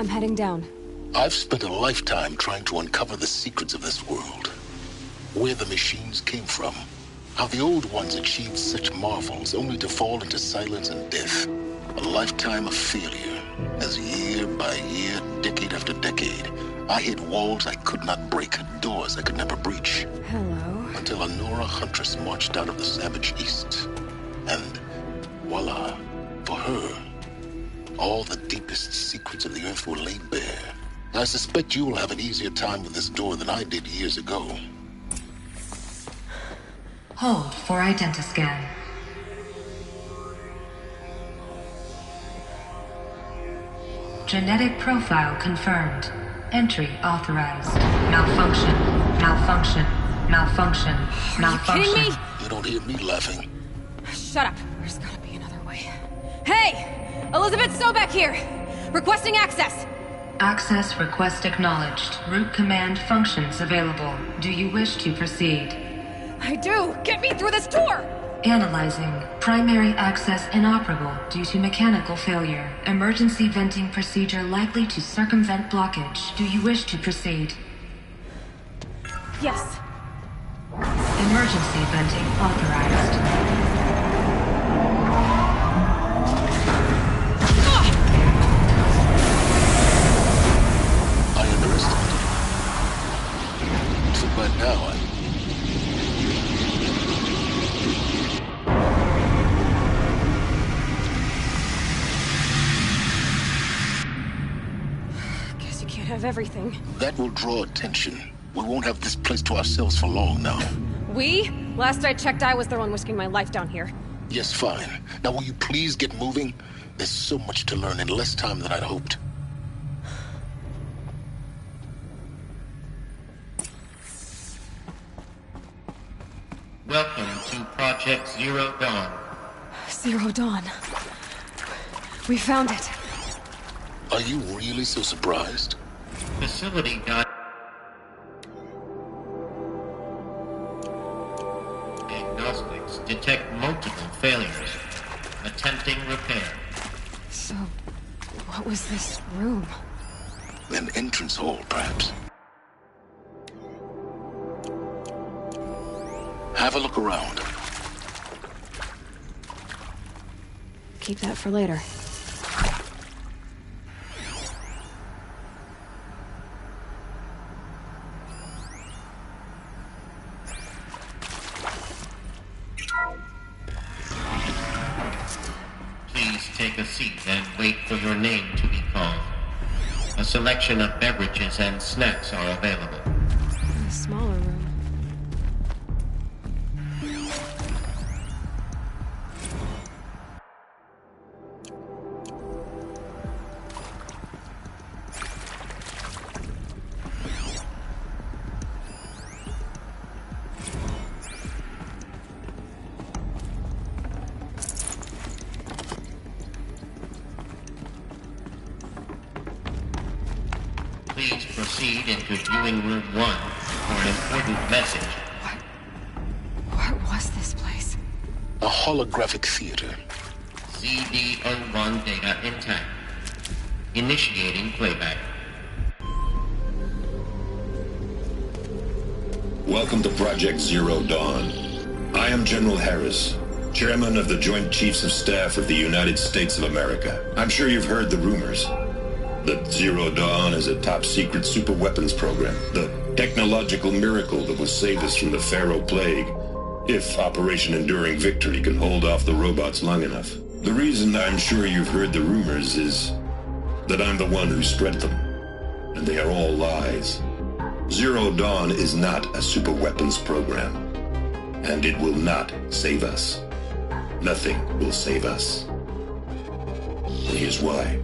I'm heading down. I've spent a lifetime trying to uncover the secrets of this world. Where the machines came from. How the old ones achieved such marvels only to fall into silence and death. A lifetime of failure, as year by year, decade after decade, I hit walls I could not break, doors I could never breach. Hello. Until a Nora huntress marched out of the savage east. And voila, for her, all the deepest secrets of the earth were laid bare. I suspect you will have an easier time with this door than I did years ago. Hold for identiscan. Genetic profile confirmed. Entry authorized. Malfunction. Malfunction. Malfunction. Malfunction. Are you kidding me? You don't hear me laughing. Shut up. There's gotta be another way. Hey! Elizabeth Sobek here! Requesting access! Access request acknowledged. Root command functions available. Do you wish to proceed? I do! Get me through this door! Analyzing. Primary access inoperable due to mechanical failure. Emergency venting procedure likely to circumvent blockage. Do you wish to proceed? Yes. Emergency venting authorized. I underestimated. Too bad now, Guess you can't have everything. That will draw attention. We won't have this place to ourselves for long now. We? Last I checked, I was the one risking my life down here. Yes, fine. Now will you please get moving? There's so much to learn in less time than I'd hoped. Welcome to Project Zero Dawn. Zero Dawn. We found it. Are you really so surprised? Facility diagnostics detect multiple failures. Attempting repair. So, what was this room? An entrance hall, perhaps. Have a look around. Keep that for later. Please take a seat and wait for your name to be called. A selection of beverages and snacks are available. A smaller room. Please proceed into viewing room 1 for an important message. What was this place? A holographic theater. CD01 data intact. Initiating playback. Welcome to Project Zero Dawn. I am General Harris, Chairman of the Joint Chiefs of Staff of the United States of America. I'm sure you've heard the rumors that Zero Dawn is a top-secret superweapons program, the technological miracle that will save us from the Pharaoh Plague, if Operation Enduring Victory can hold off the robots long enough. The reason I'm sure you've heard the rumors is that I'm the one who spread them, and they are all lies. Zero Dawn is not a superweapons program, and it will not save us. Nothing will save us. And here's why.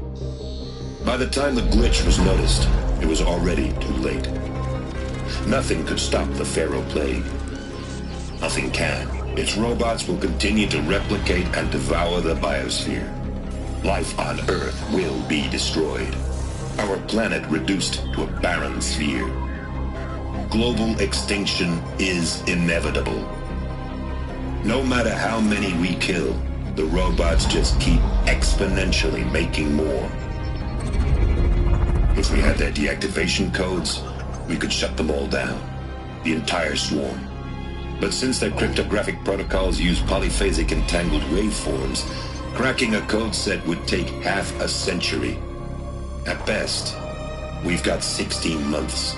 By the time the glitch was noticed, it was already too late. Nothing could stop the Pharaoh Plague. Nothing can. Its robots will continue to replicate and devour the biosphere. Life on Earth will be destroyed. Our planet reduced to a barren sphere. Global extinction is inevitable. No matter how many we kill, the robots just keep exponentially making more. If we had their deactivation codes, we could shut them all down. The entire swarm. But since their cryptographic protocols use polyphasic entangled waveforms, cracking a code set would take half a century. At best, we've got 16 months.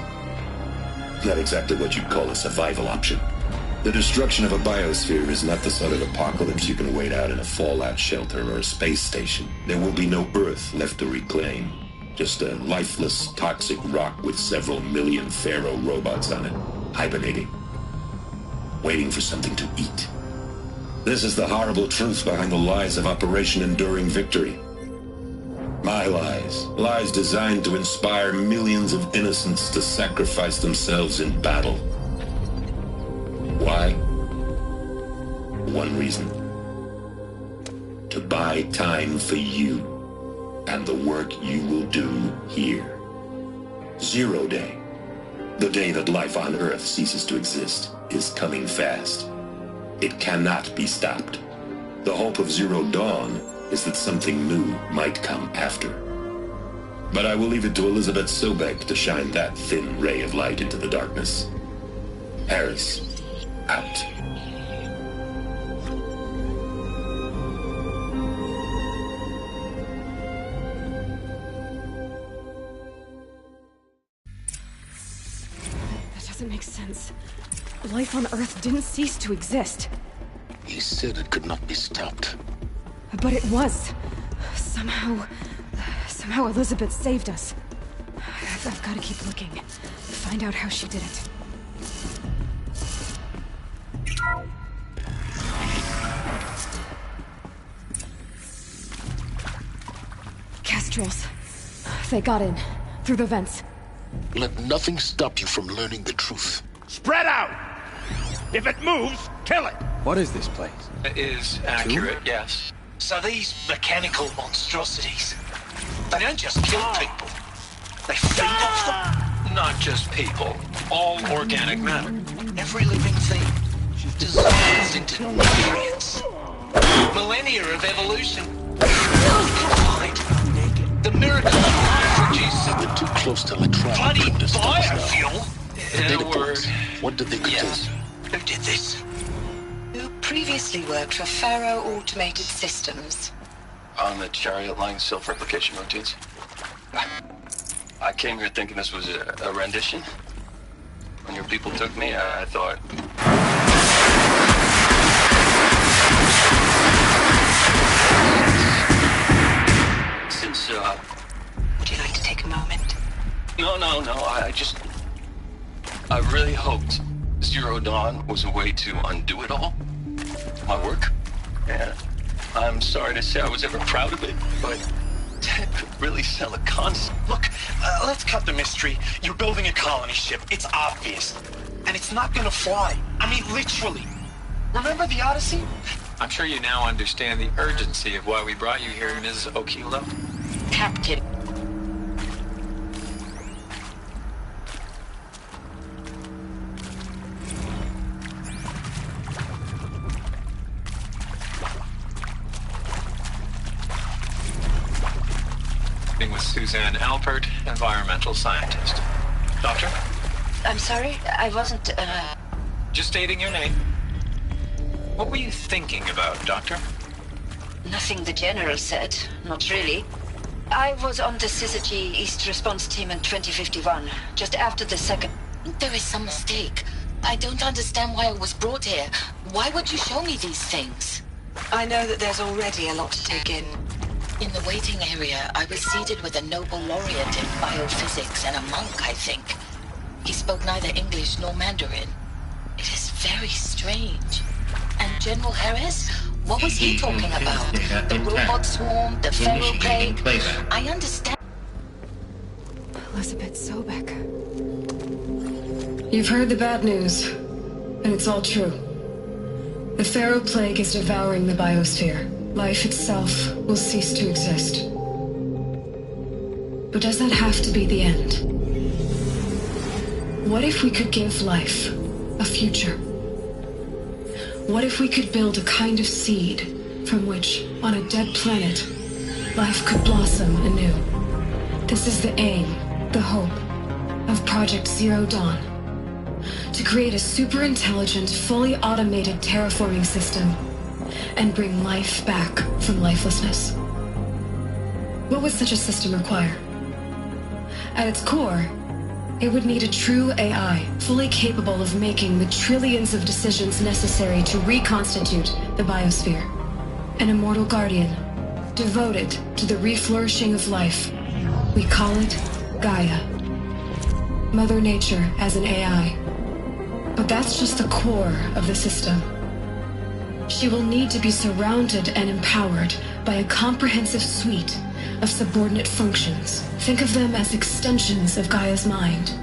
Not exactly what you'd call a survival option. The destruction of a biosphere is not the sort of apocalypse you can wait out in a fallout shelter or a space station. There will be no Earth left to reclaim. Just a lifeless, toxic rock with several million Pharaoh robots on it, hibernating. Waiting for something to eat. This is the horrible truth behind the lies of Operation Enduring Victory. My lies. Lies designed to inspire millions of innocents to sacrifice themselves in battle. Why? One reason. To buy time for you and the work you will do here. Zero Day. The day that life on Earth ceases to exist is coming fast. It cannot be stopped. The hope of Zero Dawn is that something new might come after. But I will leave it to Elizabeth Sobek to shine that thin ray of light into the darkness. Harris, out. That doesn't make sense. Life on Earth didn't cease to exist. He said it could not be stopped. But it was. Somehow Elizabeth saved us. I've got to keep looking. Find out how she did it. Kestrels. They got in. Through the vents. Let nothing stop you from learning the truth. Spread out! If it moves, kill it! What is this place? It is accurate, yes. So these mechanical monstrosities, they don't just kill people. They feed off them. Not just people. All organic matter. Every living thing dissolves into nutrients. Millennia of evolution provide the miracle of life produces We're too close to electronic bloody equipment to stop us now. biofuel. The In data a word, points. What did they contain? yes. Who did this? Who previously worked for Pharaoh Automated Systems. On the chariot line self-replication routines. I came here thinking this was a rendition. When your people took me, I thought... Since, Would you like to take a moment? No, I really hoped Zero Dawn was a way to undo it all. My work. And I'm sorry to say I was ever proud of it, but Ted could really sell a concept. Look, let's cut the mystery. You're building a colony ship. It's obvious. And it's not gonna fly. I mean, literally. Remember the Odyssey? I'm sure you now understand the urgency of why we brought you here, Ms. Okilo. Captain. With Suzanne Alpert, environmental scientist. Doctor? I'm sorry, I wasn't, Just stating your name. What were you thinking about, Doctor? Nothing the General said. Not really. I was on the Syzygy East Response Team in 2051, just after the second... There is some mistake. I don't understand why I was brought here. Why would you show me these things? I know that there's already a lot to take in. In the waiting area, I was seated with a Nobel laureate in biophysics and a monk, I think. He spoke neither English nor Mandarin. It is very strange. And General Harris? What was he talking about? The robot swarm, the Pharaoh plague? I understand. Elizabeth Sobek. You've heard the bad news, and it's all true. The Pharaoh plague is devouring the biosphere. Life itself will cease to exist. But does that have to be the end? What if we could give life a future? What if we could build a kind of seed from which, on a dead planet, life could blossom anew? This is the aim the hope of Project Zero Dawn. To create a super-intelligent, fully automated terraforming system and bring life back from lifelessness. What would such a system require? At its core, it would need a true AI, fully capable of making the trillions of decisions necessary to reconstitute the biosphere. An immortal guardian, devoted to the reflourishing of life. We call it Gaia. Mother Nature as an AI. But that's just the core of the system. She will need to be surrounded and empowered by a comprehensive suite of subordinate functions. Think of them as extensions of Gaia's mind,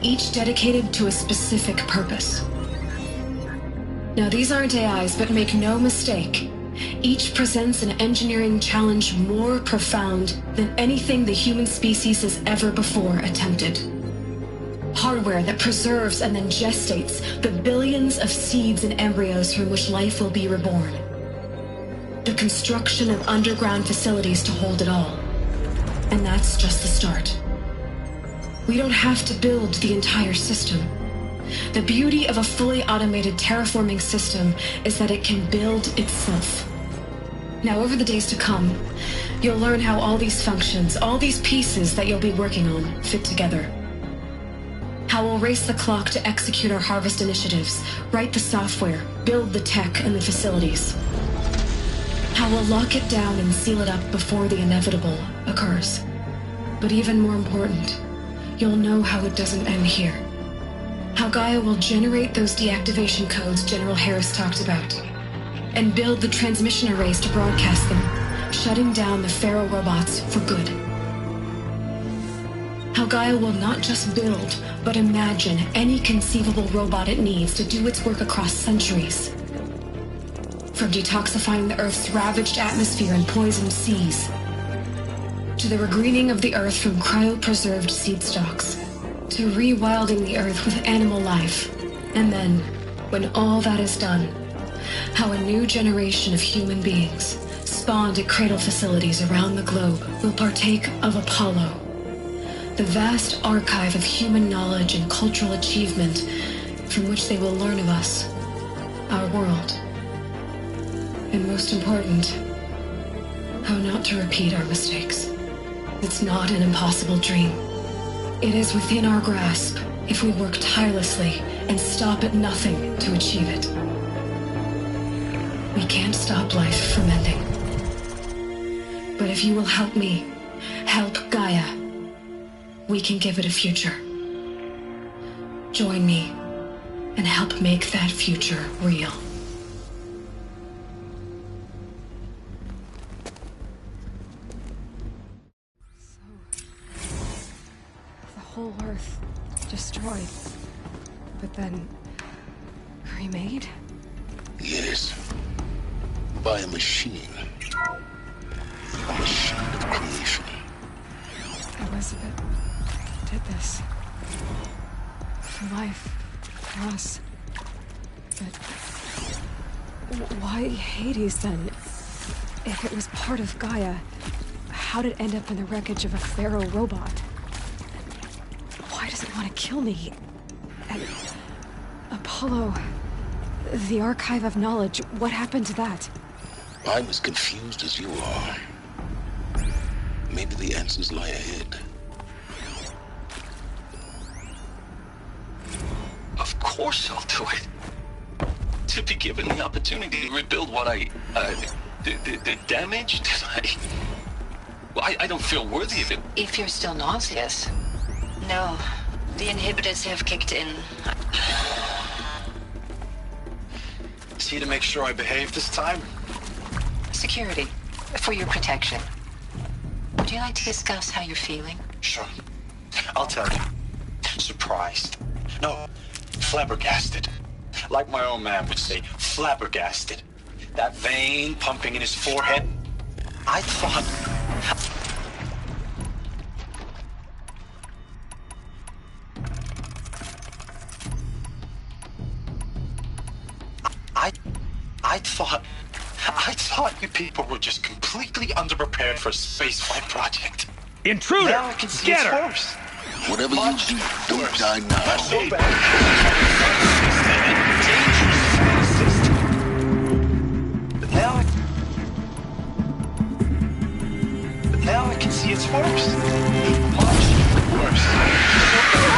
each dedicated to a specific purpose. Now, these aren't AIs, but make no mistake, each presents an engineering challenge more profound than anything the human species has ever before attempted. Hardware that preserves and then gestates the billions of seeds and embryos from which life will be reborn. The construction of underground facilities to hold it all. And that's just the start. We don't have to build the entire system. The beauty of a fully automated terraforming system is that it can build itself. Now, over the days to come, you'll learn how all these functions, all these pieces that you'll be working on, fit together. How we'll race the clock to execute our harvest initiatives, write the software, build the tech and the facilities. How we'll lock it down and seal it up before the inevitable occurs. But even more important, you'll know how it doesn't end here. How Gaia will generate those deactivation codes General Harris talked about, and build the transmission arrays to broadcast them, shutting down the Pharaoh robots for good. How Gaia will not just build, but imagine any conceivable robot it needs to do its work across centuries. From detoxifying the Earth's ravaged atmosphere and poisoned seas, to the regreening of the Earth from cryopreserved seed stalks, to rewilding the Earth with animal life. And then, when all that is done, how a new generation of human beings, spawned at cradle facilities around the globe, will partake of Apollo, the vast archive of human knowledge and cultural achievement from which they will learn of us, our world. And most important, how not to repeat our mistakes. It's not an impossible dream. It is within our grasp if we work tirelessly and stop at nothing to achieve it. We can't stop life from ending. But if you will help me, help Gaia, we can give it a future. Join me and help make that future real. Whole Earth destroyed, but then remade? Yes. By a machine. A machine of creation. Elizabeth did this. For life, for us. But why Hades then? If it was part of Gaia, how'd it end up in the wreckage of a Pharaoh robot? Why does it want to kill me? And Apollo, the archive of knowledge, what happened to that? I'm as confused as you are. Maybe the answers lie ahead. Of course I'll do it. To be given the opportunity to rebuild what the damage that I don't feel worthy of it. If you're still nauseous. No, the inhibitors have kicked in. Is he to make sure I behave this time? Security, for your protection. Would you like to discuss how you're feeling? Sure. I'll tell you. Surprised. No, flabbergasted. Like my own man would say, flabbergasted. That vein pumping in his forehead. I thought you people were just completely underprepared for a spaceflight project. Intruder! Now I can see Get it's her! worse. Whatever you do, don't die now. So bad. But now I can see it's worse. Much worse.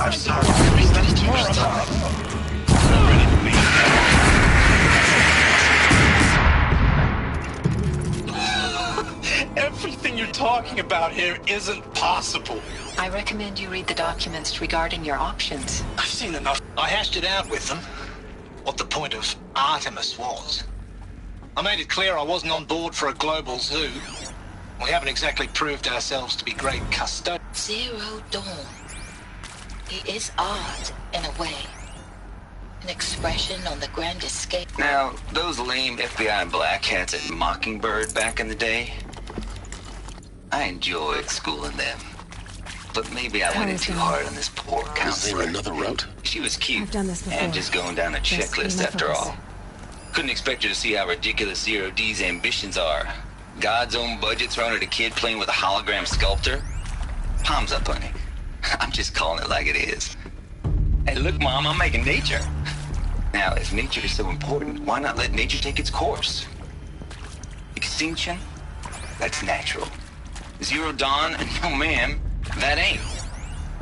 I'm sorry. I'm ready to leave now. Everything you're talking about here isn't possible. I recommend you read the documents regarding your options. I've seen enough. I hashed it out with them. What the point of Artemis was. I made it clear I wasn't on board for a global zoo. We haven't exactly proved ourselves to be great custodians. Zero Dawn. It is art, in a way. An expression on the grandest scale. Now, those lame FBI black hats at Mockingbird back in the day, I enjoyed schooling them. But maybe I went in too hard on this poor counselor. Is there another route? She was cute. I've done this before. And just going down a Just checklist be my after focus. all. Couldn't expect her to see how ridiculous Zero D's ambitions are. God's own budget thrown at a kid playing with a hologram sculptor. Palms up, honey. I'm just calling it like it is. Hey, look, Mom, I'm making nature. Now, if nature is so important, why not let nature take its course? Extinction? That's natural. Zero Dawn? No, ma'am, that ain't.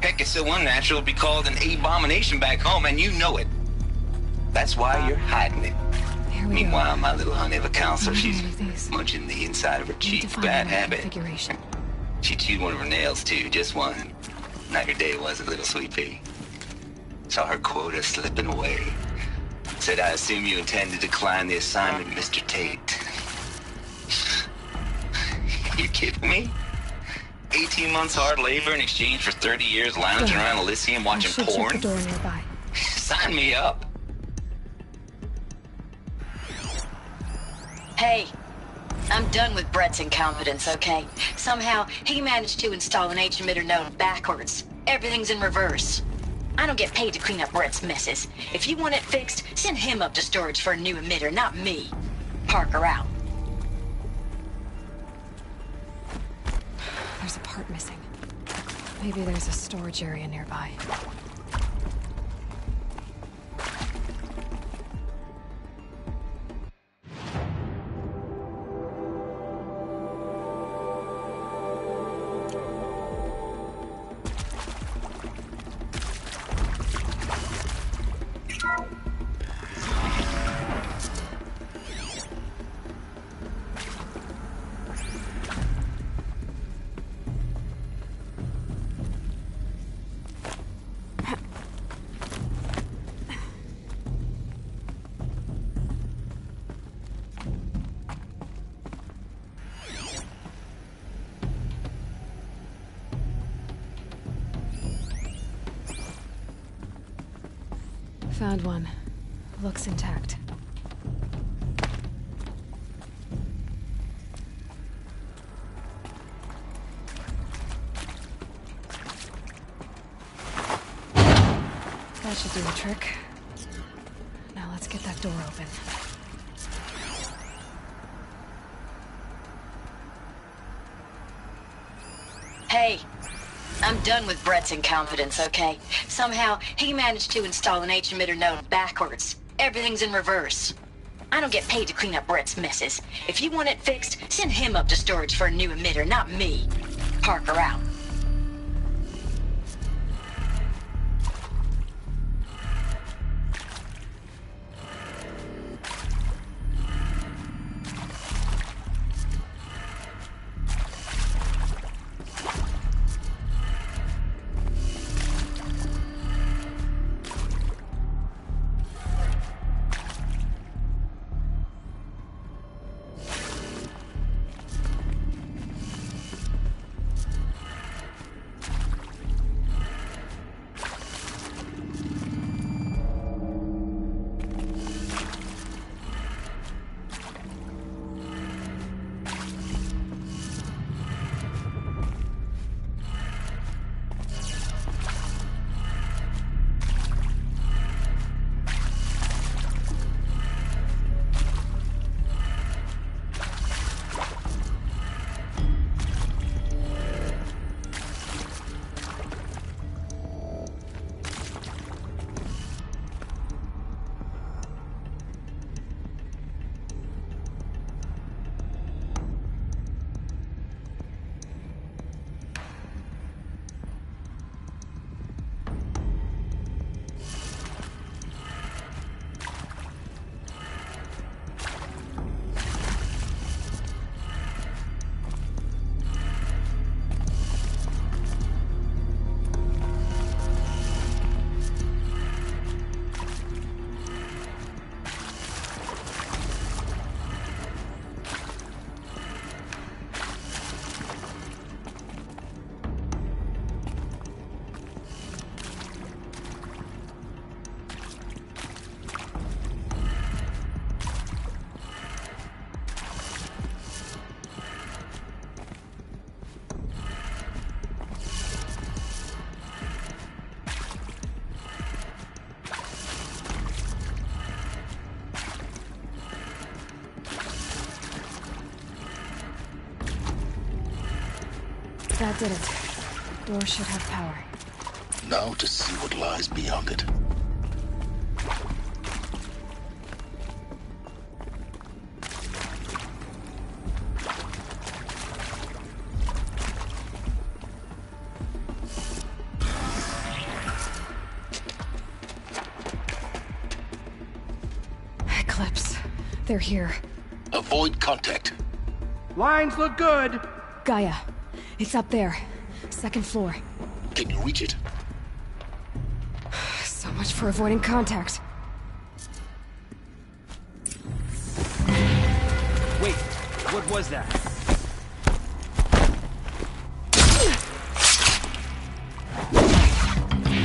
Heck, it's so unnatural it'd be called an abomination back home, and you know it. That's why you're hiding it. Here we Meanwhile, my little honey of a counselor, How she's many of these? munching the inside of her Need to cheek. find Bad the right habit. configuration. She chewed one of her nails, too, just one. Not your day, was it, little sweet pea? Saw her quota slipping away. Said, I assume you intend to decline the assignment, Mr. Tate. You kidding me? 18 months hard labor in exchange for 30 years lounging around Elysium watching I should check porn? the door nearby. Sign me up. Hey, I'm done with Brett's incompetence, okay? Somehow, he managed to install an H-emitter node backwards. Everything's in reverse. I don't get paid to clean up Brett's messes. If you want it fixed, send him up to storage for a new emitter, not me. Parker out. There's a part missing. Maybe there's a storage area nearby. Found one. Looks intact. That should do the trick. Now let's get that door open. Hey, I'm done with Brett's incompetence, okay? Somehow, he managed to install an H-emitter node backwards. Everything's in reverse. I don't get paid to clean up Brett's messes. If you want it fixed, send him up to storage for a new emitter, not me. Parker out. That did it. Door should have power. Now to see what lies beyond it. Eclipse. They're here. Avoid contact. Lines look good. Gaia. It's up there. Second floor. Can you reach it? So much for avoiding contact. Wait, what was that?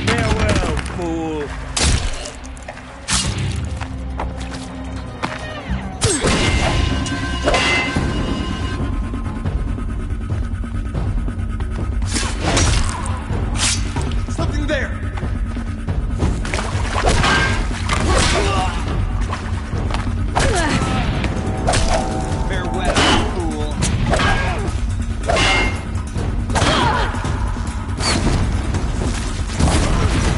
Farewell, fool. Something there. Farewell, fool.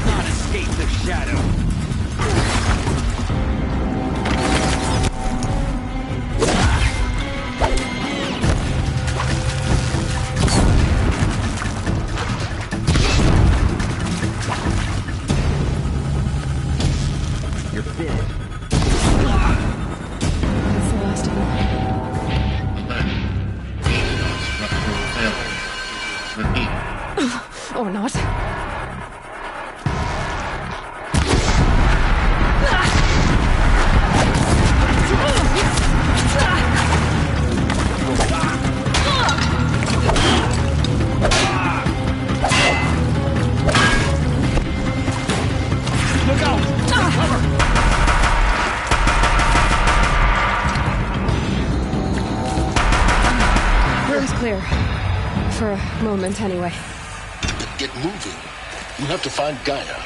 Not escape the shadow. You're bit. That's the last of them. Structural failure. Repeat. Or not. Look out! Cover! Room's clear. For a moment, anyway. Get moving. You have to find Gaia.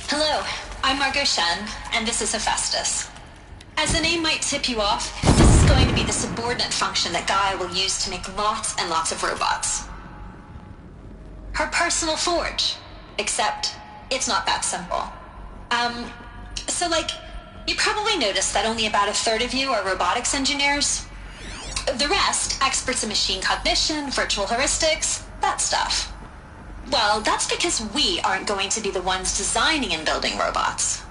Hello, I'm Margot Shen, and this is Hephaestus. As the name might tip you off, this is going to be the subordinate function that Gaia will use to make lots and lots of robots. Her personal forge. Except, it's not that simple. You probably noticed that only about a third of you are robotics engineers. The rest, experts in machine cognition, virtual heuristics, that stuff. Well, that's because we aren't going to be the ones designing and building robots.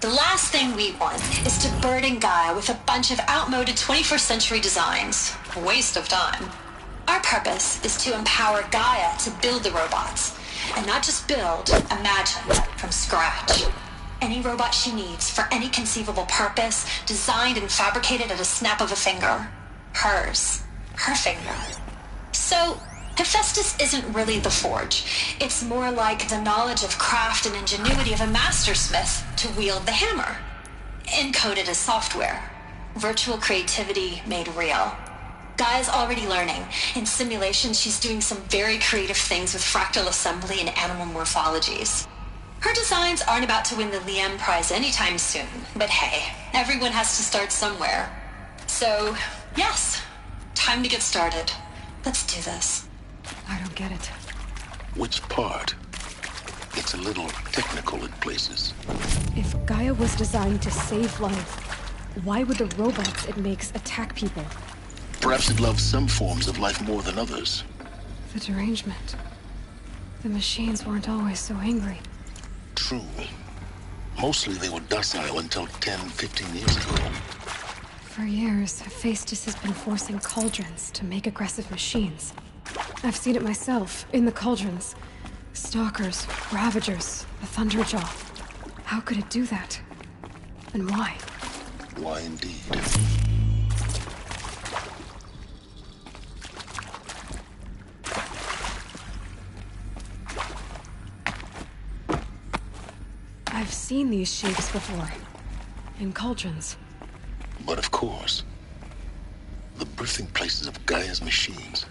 The last thing we want is to burden Gaia with a bunch of outmoded 21st century designs. A waste of time. Our purpose is to empower Gaia to build the robots. And not just build, imagine, from scratch. Any robot she needs for any conceivable purpose, designed and fabricated at a snap of a finger. Hers. Her finger. So, Hephaestus isn't really the forge. It's more like the knowledge of craft and ingenuity of a mastersmith to wield the hammer. Encoded as software. Virtual creativity made real. Gaia's already learning. In simulations, she's doing some very creative things with fractal assembly and animal morphologies. Her designs aren't about to win the Liam Prize anytime soon, but hey, everyone has to start somewhere. So, yes, time to get started. Let's do this. I don't get it. Which part? It's a little technical in places. If Gaia was designed to save life, why would the robots it makes attack people? Perhaps it loves some forms of life more than others. The derangement. The machines weren't always so angry. True. Mostly they were docile until 10, 15 years ago. For years, Hephaestus has been forcing cauldrons to make aggressive machines. I've seen it myself, in the cauldrons. Stalkers, Ravagers, the Thunderjaw. How could it do that? And why? Why indeed? I've seen these shapes before. In cauldrons. But of course, the birthing places of Gaia's machines.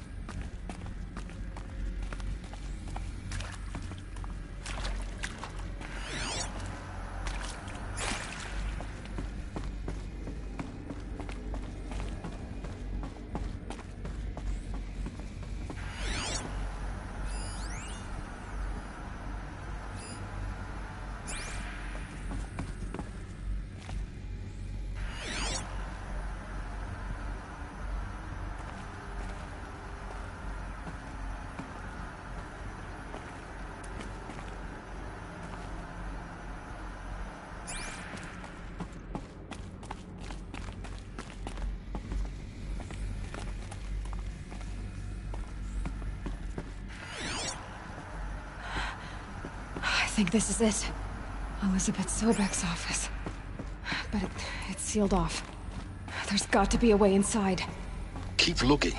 think this is it. Elizabeth Sobek's office. But it's sealed off. There's got to be a way inside. Keep looking.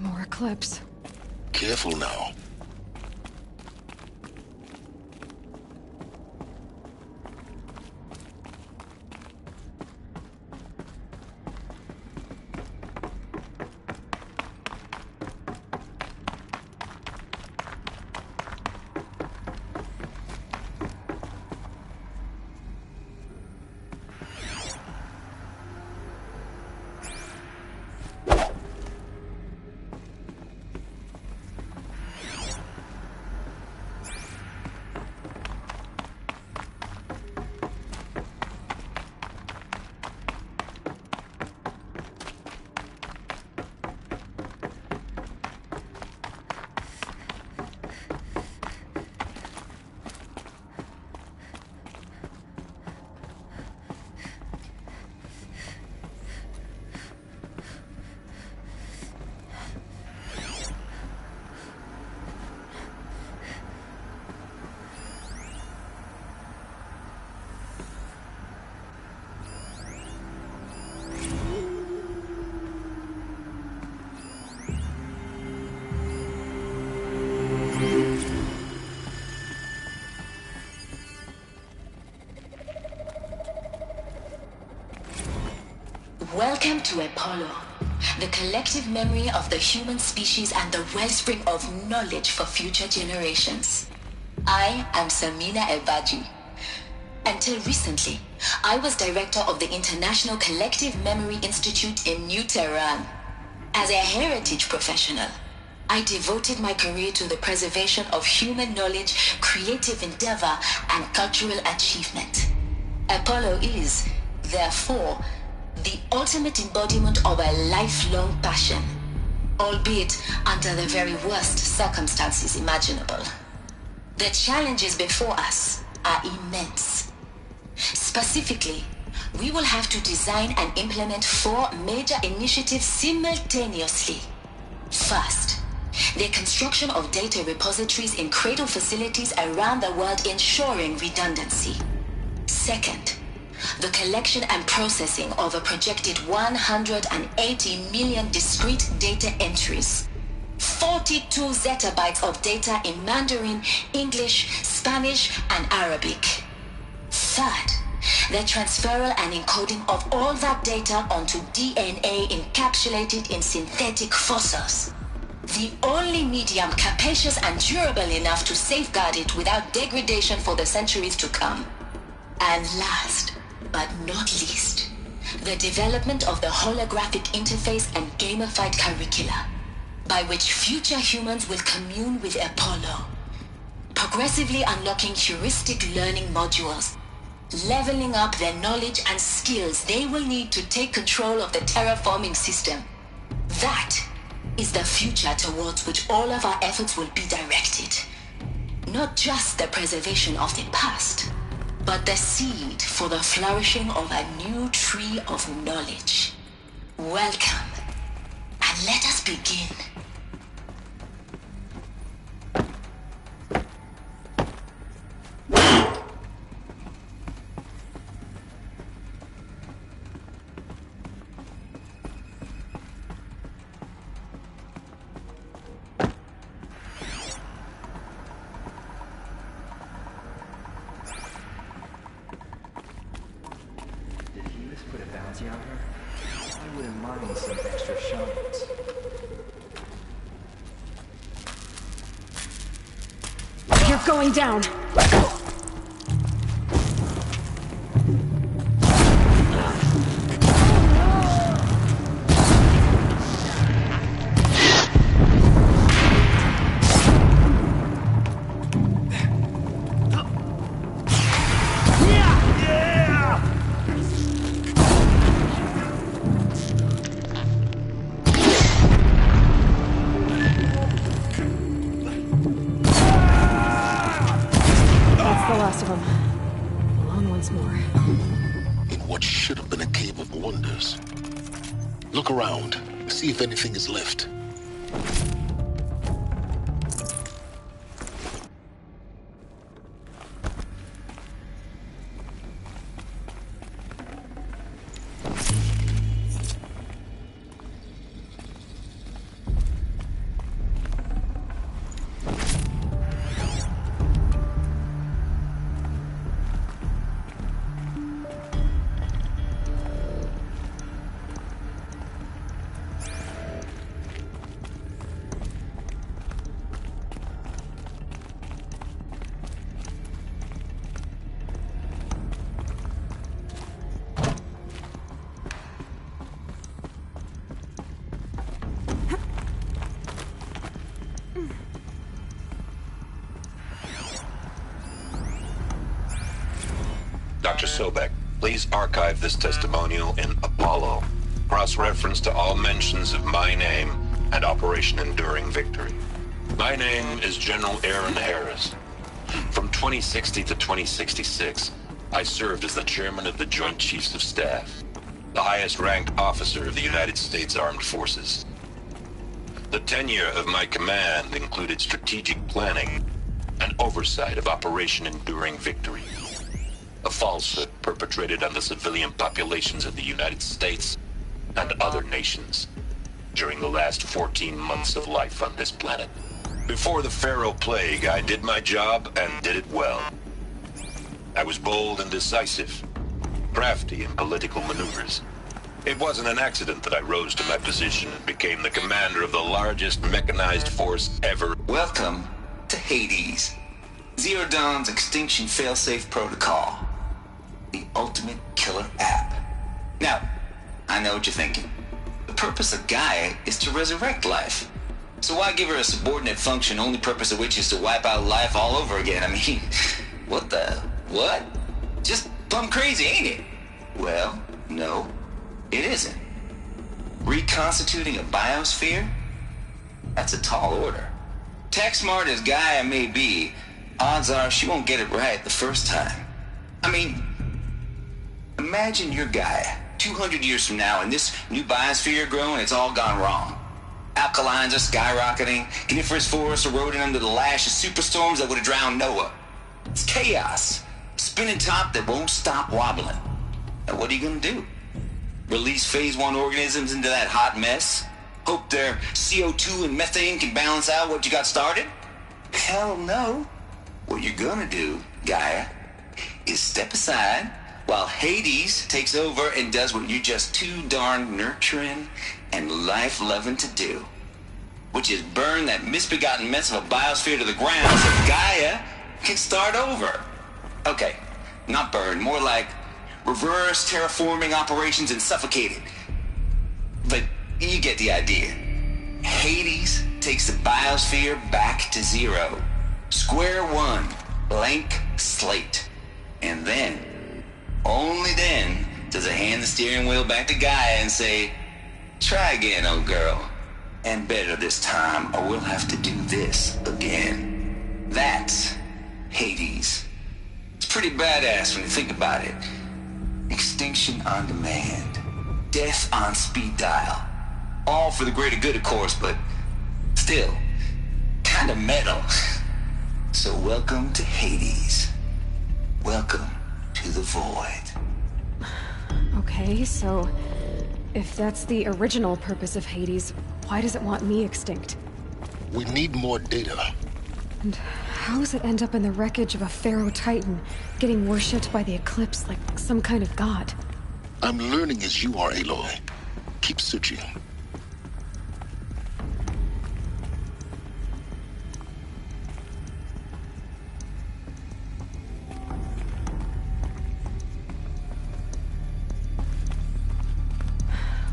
More Eclipse. Careful now. Welcome to Apollo, the collective memory of the human species and the wellspring of knowledge for future generations. I am Samina Ebaji. Until recently, I was director of the International Collective Memory Institute in New Tehran. As a heritage professional, I devoted my career to the preservation of human knowledge, creative endeavor, and cultural achievement. Apollo is, therefore, the ultimate embodiment of a lifelong passion, albeit under the very worst circumstances imaginable. The challenges before us are immense. Specifically, we will have to design and implement 4 major initiatives simultaneously. First, the construction of data repositories in cradle facilities around the world, ensuring redundancy. Second, the collection and processing of a projected 180 million discrete data entries, 42 zettabytes of data in Mandarin, English, Spanish, and Arabic. Third, the transferal and encoding of all that data onto DNA encapsulated in synthetic fossils, the only medium capacious and durable enough to safeguard it without degradation for the centuries to come. And last, but not least, the development of the holographic interface and gamified curricula, by which future humans will commune with Apollo, progressively unlocking heuristic learning modules, leveling up their knowledge and skills they will need to take control of the terraforming system. That is the future towards which all of our efforts will be directed. Not just the preservation of the past, but the seed for the flourishing of a new tree of knowledge. Welcome, and let us begin. You're going down! Look around. See if anything is left. Sobek, please archive this testimonial in Apollo. Cross-reference to all mentions of my name and Operation Enduring Victory. My name is General Aaron Harris. From 2060 to 2066, I served as the chairman of the Joint Chiefs of Staff, the highest-ranked officer of the United States Armed Forces. The tenure of my command included strategic planning and oversight of Operation Enduring Victory, a falsehood perpetrated on the civilian populations of the United States and other nations during the last 14 months of life on this planet. Before the Pharaoh Plague, I did my job and did it well. I was bold and decisive, crafty in political maneuvers. It wasn't an accident that I rose to my position and became the commander of the largest mechanized force ever. Welcome to Hades, Zero Dawn's extinction failsafe protocol, the ultimate killer app. Now, I know what you're thinking. The purpose of Gaia is to resurrect life. So why give her a subordinate function, only purpose of which is to wipe out life all over again? I mean, what? Just plumb crazy, ain't it? Well, no, it isn't. Reconstituting a biosphere? That's a tall order. Tech smart as Gaia may be, odds are she won't get it right the first time. I mean, imagine you're Gaia 200 years from now and this new biosphere growing, it's all gone wrong. Alkalines are skyrocketing, coniferous forests eroding under the lash of superstorms that would have drowned Noah. It's chaos, spinning top that won't stop wobbling. Now what are you gonna do? Release phase 1 organisms into that hot mess? Hope their CO2 and methane can balance out what you got started? Hell no. What you're gonna do, Gaia, is step aside while Hades takes over and does what you're just too darn nurturing and life-loving to do, which is burn that misbegotten mess of a biosphere to the ground so Gaia can start over. Okay, not burn, more like reverse terraforming operations and suffocate it. But you get the idea. Hades takes the biosphere back to zero. Square one, blank slate. And then, only then, does it hand the steering wheel back to Gaia and say, try again, old girl. And better this time, or we'll have to do this again. That's Hades. It's pretty badass when you think about it. Extinction on demand. Death on speed dial. All for the greater good, of course, but still, kind of metal. So welcome to Hades. Welcome to the void. Okay, so if that's the original purpose of Hades, why does it want me extinct? We need more data. And how does it end up in the wreckage of a Pharaoh Titan, getting worshipped by the Eclipse like some kind of god? I'm learning as you are, Aloy. Keep searching.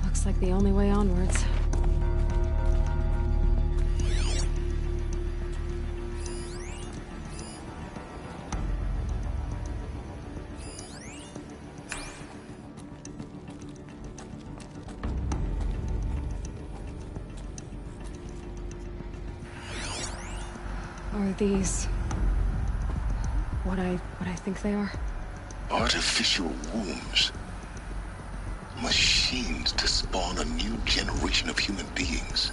Looks like the only way onwards. Are these what I think they are? Artificial wombs. Machines to spawn a new generation of human beings.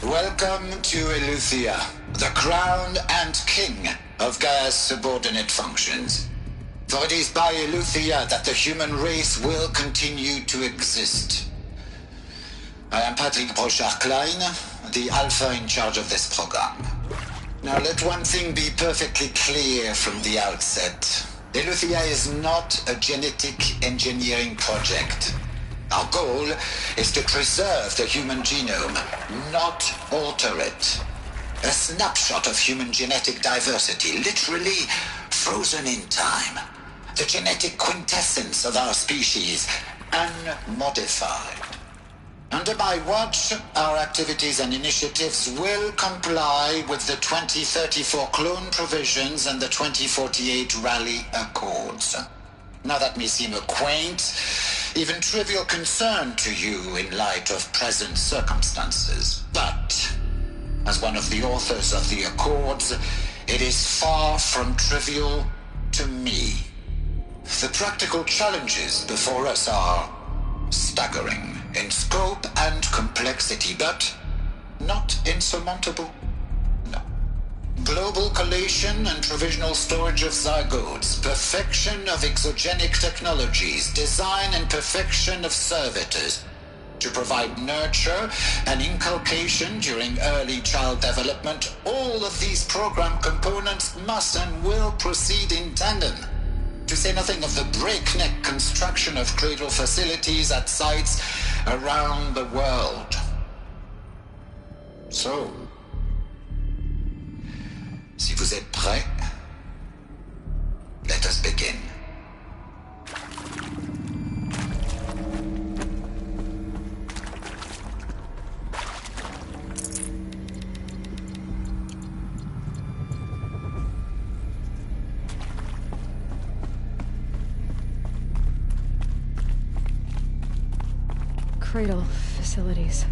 Welcome to Eleuthia, the crown and king of Gaia's subordinate functions. For it is by Eleuthia that the human race will continue to exist. I am Patrick Brochard-Klein, the Alpha in charge of this program. Now let one thing be perfectly clear from the outset. Eleuthia is not a genetic engineering project. Our goal is to preserve the human genome, not alter it. A snapshot of human genetic diversity, literally frozen in time. The genetic quintessence of our species, unmodified. Under my watch, our activities and initiatives will comply with the 2034 clone provisions and the 2048 Raleigh Accords. Now that may seem a quaint, even trivial concern to you in light of present circumstances, but as one of the authors of the Accords, it is far from trivial to me. The practical challenges before us are staggering in scope and complexity, but not insurmountable. No. Global collation and provisional storage of zygotes, perfection of exogenic technologies, design and perfection of servitors to provide nurture and inculcation during early child development. All of these program components must and will proceed in tandem. To say nothing of the breakneck construction of cradle facilities at sites around the world. So, si vous êtes prêts, let us begin. Cradle facilities.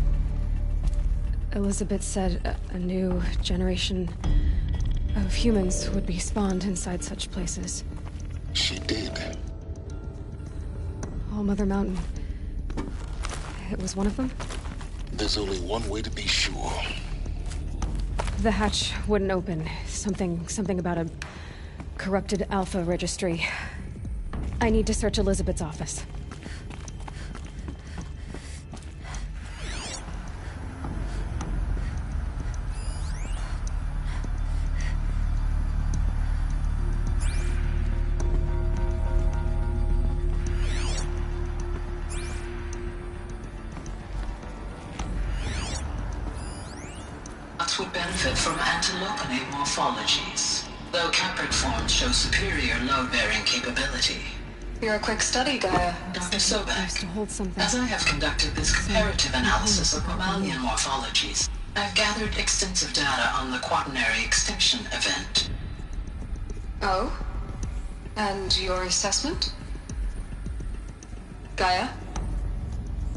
Elizabeth said a new generation of humans would be spawned inside such places. She did. All Mother Mountain. It was one of them? There's only one way to be sure. The hatch wouldn't open. Something about a corrupted Alpha registry. I need to search Elizabeth's office. Would benefit from antilopenate morphologies, though Caprid forms show superior load-bearing capability. You're a quick study, Gaia. Dr. Sobek, as I have conducted this comparative analysis of mammalian morphologies, I've gathered extensive data on the quaternary extinction event. Oh? And your assessment? Gaia?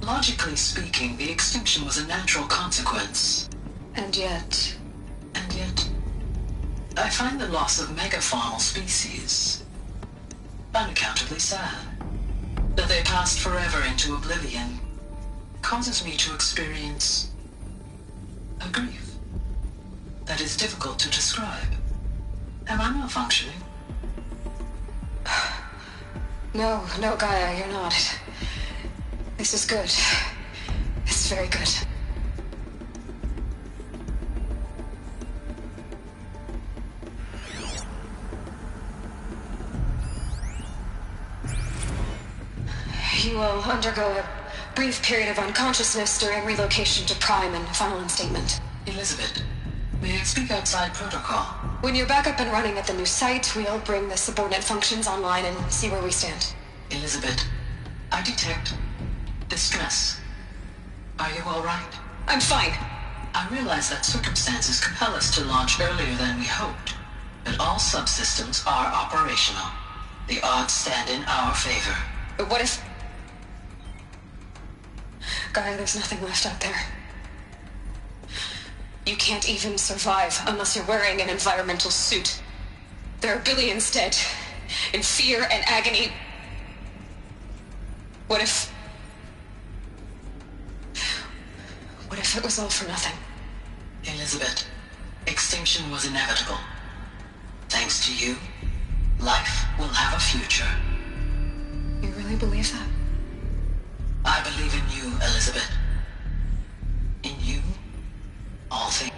Logically speaking, the extinction was a natural consequence. And yet, I find the loss of megafaunal species unaccountably sad. That they passed forever into oblivion causes me to experience a grief that is difficult to describe. Am I malfunctioning? No, Gaia, you're not. This is good. It's very good. You will undergo a brief period of unconsciousness during relocation to Prime and final instatement. Elizabeth, may I speak outside protocol? When you're back up and running at the new site, we'll bring the subordinate functions online and see where we stand. Elizabeth, I detect distress. Are you all right? I'm fine. I realize that circumstances compel us to launch earlier than we hoped, but all subsystems are operational. The odds stand in our favor. But what if... Gaia, there's nothing left out there. You can't even survive unless you're wearing an environmental suit. There are billions dead, in fear and agony. What if it was all for nothing? Elizabeth, extinction was inevitable. Thanks to you, life will have a future. You really believe that? I believe in you, Elizabeth. In you, all things.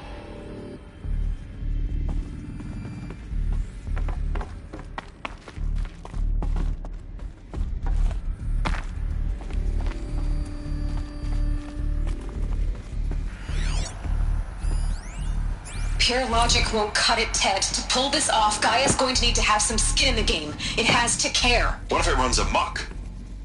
Pure logic won't cut it, Ted. To pull this off, Gaia's going to need to have some skin in the game. It has to care. What if it runs amok?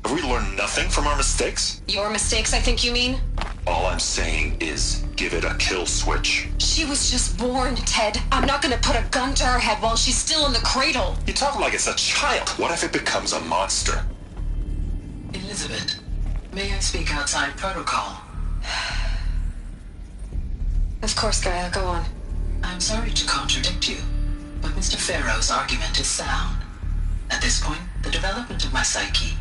Have we learned nothing from our mistakes? Your mistakes, I think you mean? All I'm saying is, give it a kill switch. She was just born, Ted. I'm not gonna put a gun to her head while she's still in the cradle. You talk like it's a child. What if it becomes a monster? Elizabeth, may I speak outside protocol? Of course, Gaia, go on. I'm sorry to contradict you, but Mr. Farrow's argument is sound. At this point, the development of my psyche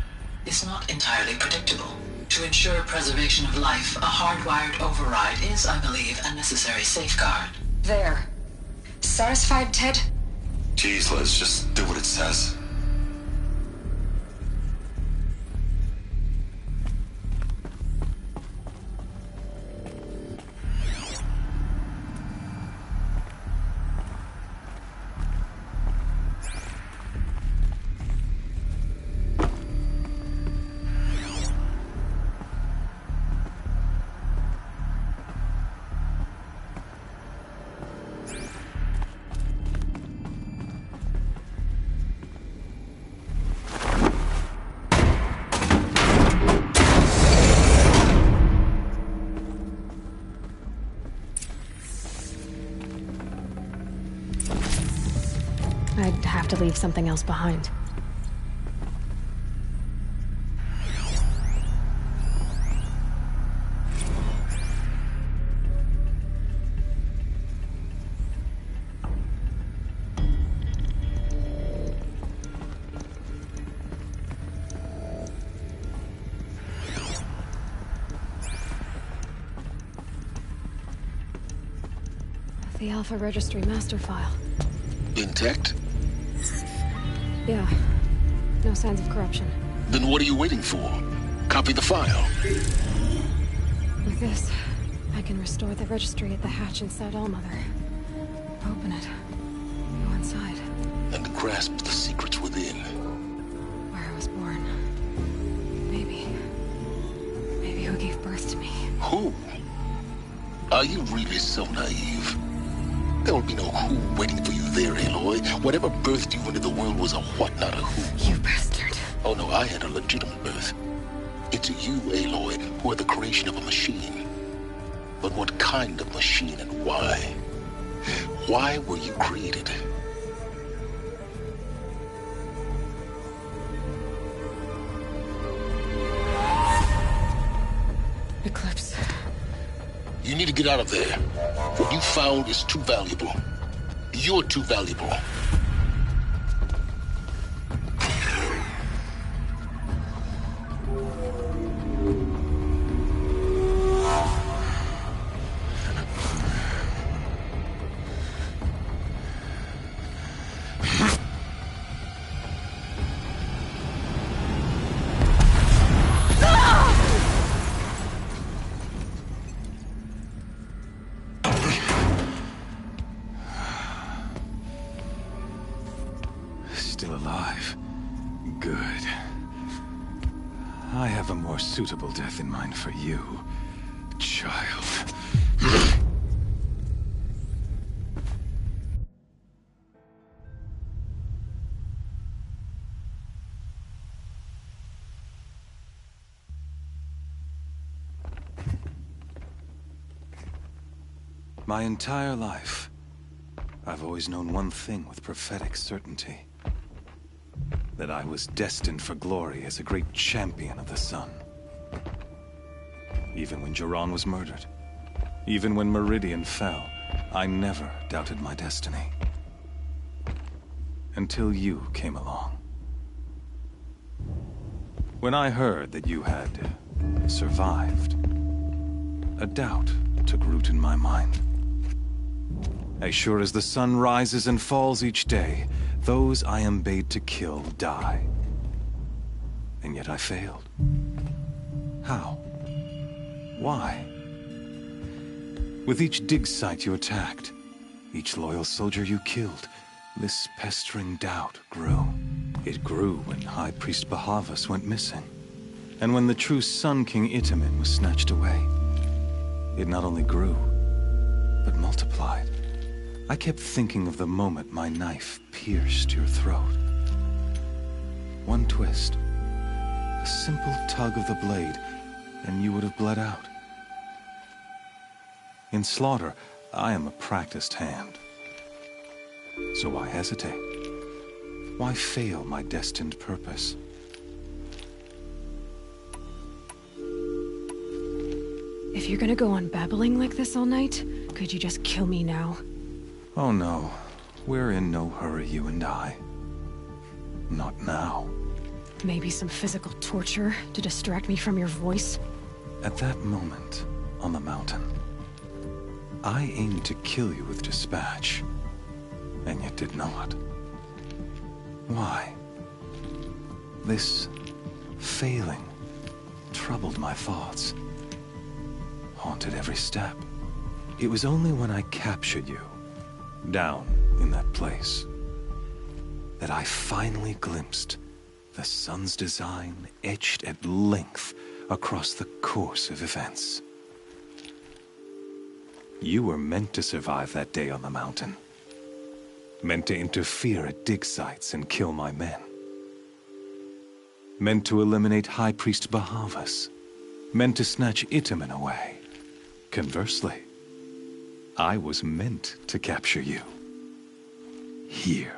is not entirely predictable. To ensure preservation of life, a hardwired override is, I believe, a necessary safeguard. There. Satisfied, Ted? Jeez, Liz, just do what it says. I'd have to leave something else behind. The Alpha Registry master file. Intact? Yeah. No signs of corruption. Then what are you waiting for? Copy the file. With this, I can restore the registry at the hatch inside Allmother. Open it. Go inside. And grasp the secrets within. Where I was born. Maybe who gave birth to me. Who? Are you really so naive? There will be no who waiting for you there, Aloy. Whatever birthed you into the world was a what, not a who. You bastard. Oh no, I had a legitimate birth. It's you, Aloy, who are the creation of a machine. But what kind of machine and why? Why were you created? Eclipse. You need to get out of there. What you found is too valuable. You're too valuable. Still alive. Good. I have a more suitable death in mind for you, child. My entire life, I've always known one thing with prophetic certainty. That I was destined for glory as a great champion of the sun. Even when Jiran was murdered, even when Meridian fell, I never doubted my destiny. Until you came along. When I heard that you had survived, a doubt took root in my mind. As sure as the sun rises and falls each day, those I am bade to kill die. And yet I failed. How? Why? With each dig site you attacked, each loyal soldier you killed, this pestering doubt grew. It grew when High Priest Bahavas went missing, and when the true Sun King Itamen was snatched away. It not only grew, but multiplied. I kept thinking of the moment my knife pierced your throat. One twist, a simple tug of the blade, and you would have bled out. In slaughter, I am a practiced hand. So why hesitate? Why fail my destined purpose? If you're gonna go on babbling like this all night, could you just kill me now? Oh no, we're in no hurry, you and I. Not now. Maybe some physical torture to distract me from your voice? At that moment, on the mountain, I aimed to kill you with dispatch, and yet did not. Why? This failing troubled my thoughts, haunted every step. It was only when I captured you, down in that place, that I finally glimpsed the sun's design etched at length across the course of events. You were meant to survive that day on the mountain. Meant to interfere at dig sites and kill my men. Meant to eliminate High Priest Bahavas. Meant to snatch Itamen away. Conversely, I was meant to capture you. Here.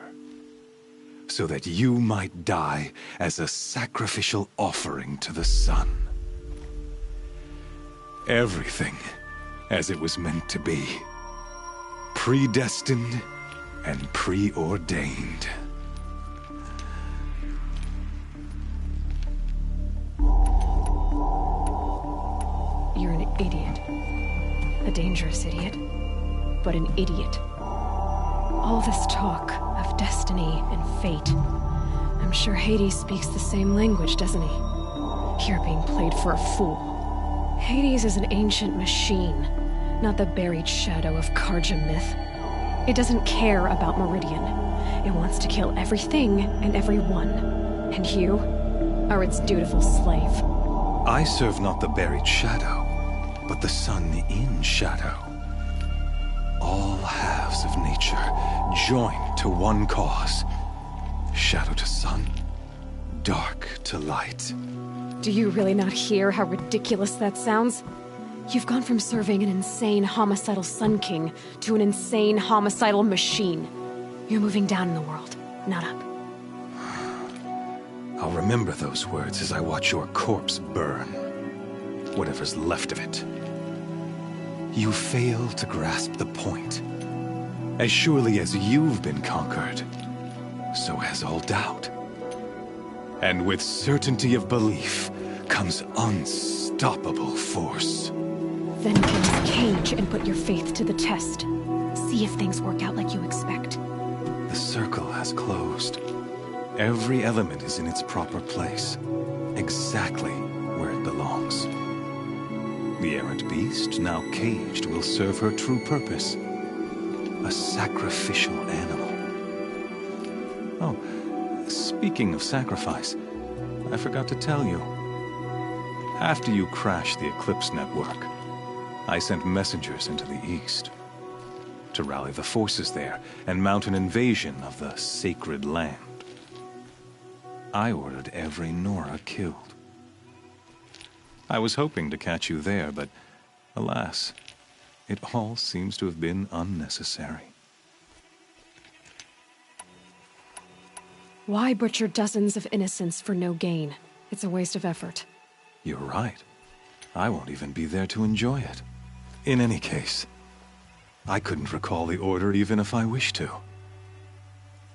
So that you might die as a sacrificial offering to the sun. Everything as it was meant to be. Predestined and preordained. You're an idiot. A dangerous idiot, but an idiot. All this talk of destiny and fate. I'm sure Hades speaks the same language, doesn't he? You're being played for a fool. Hades is an ancient machine, not the buried shadow of Karja myth. It doesn't care about Meridian. It wants to kill everything and everyone. And you are its dutiful slave. I serve not the buried shadow, but the sun in shadow. All halves of nature joined to one cause. Shadow to sun, dark to light. Do you really not hear how ridiculous that sounds? You've gone from serving an insane homicidal Sun King to an insane homicidal machine. You're moving down in the world, not up. I'll remember those words as I watch your corpse burn. Whatever's left of it. You fail to grasp the point. As surely as you've been conquered, so has all doubt. And with certainty of belief comes unstoppable force. Then get in this cage and put your faith to the test. See if things work out like you expect. The circle has closed. Every element is in its proper place, exactly where it belongs. The errant beast, now caged, will serve her true purpose. A sacrificial animal. Oh, speaking of sacrifice, I forgot to tell you. After you crashed the Eclipse network, I sent messengers into the east to rally the forces there and mount an invasion of the sacred land. I ordered every Nora killed. I was hoping to catch you there, but alas, it all seems to have been unnecessary. Why butcher dozens of innocents for no gain? It's a waste of effort. You're right. I won't even be there to enjoy it. In any case, I couldn't recall the order even if I wished to.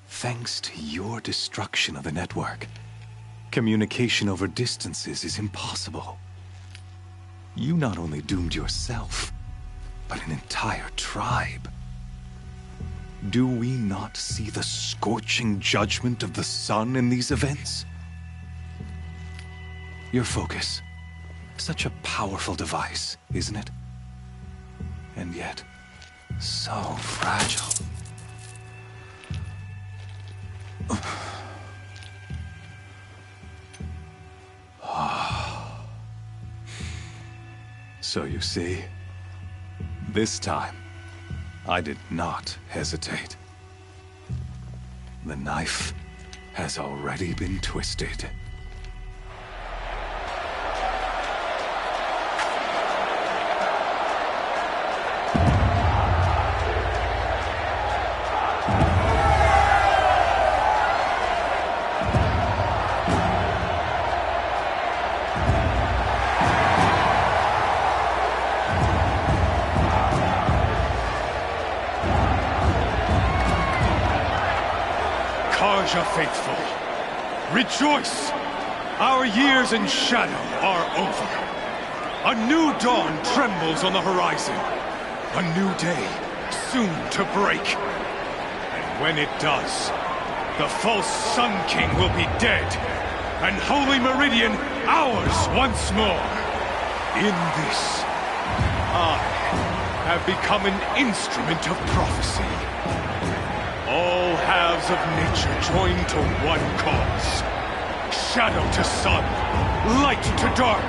Thanks to your destruction of the network, communication over distances is impossible. You not only doomed yourself, but an entire tribe. Do we not see the scorching judgment of the sun in these events? Your focus. Such a powerful device, isn't it? And yet, so fragile. So you see, this time, I did not hesitate. The knife has already been twisted. Karja faithful, rejoice! Our years in shadow are over. A new dawn trembles on the horizon. A new day soon to break. And when it does, the false Sun King will be dead, and Holy Meridian ours once more. In this, I have become an instrument of prophecy. All halves of nature join to one cause. Shadow to sun, light to dark,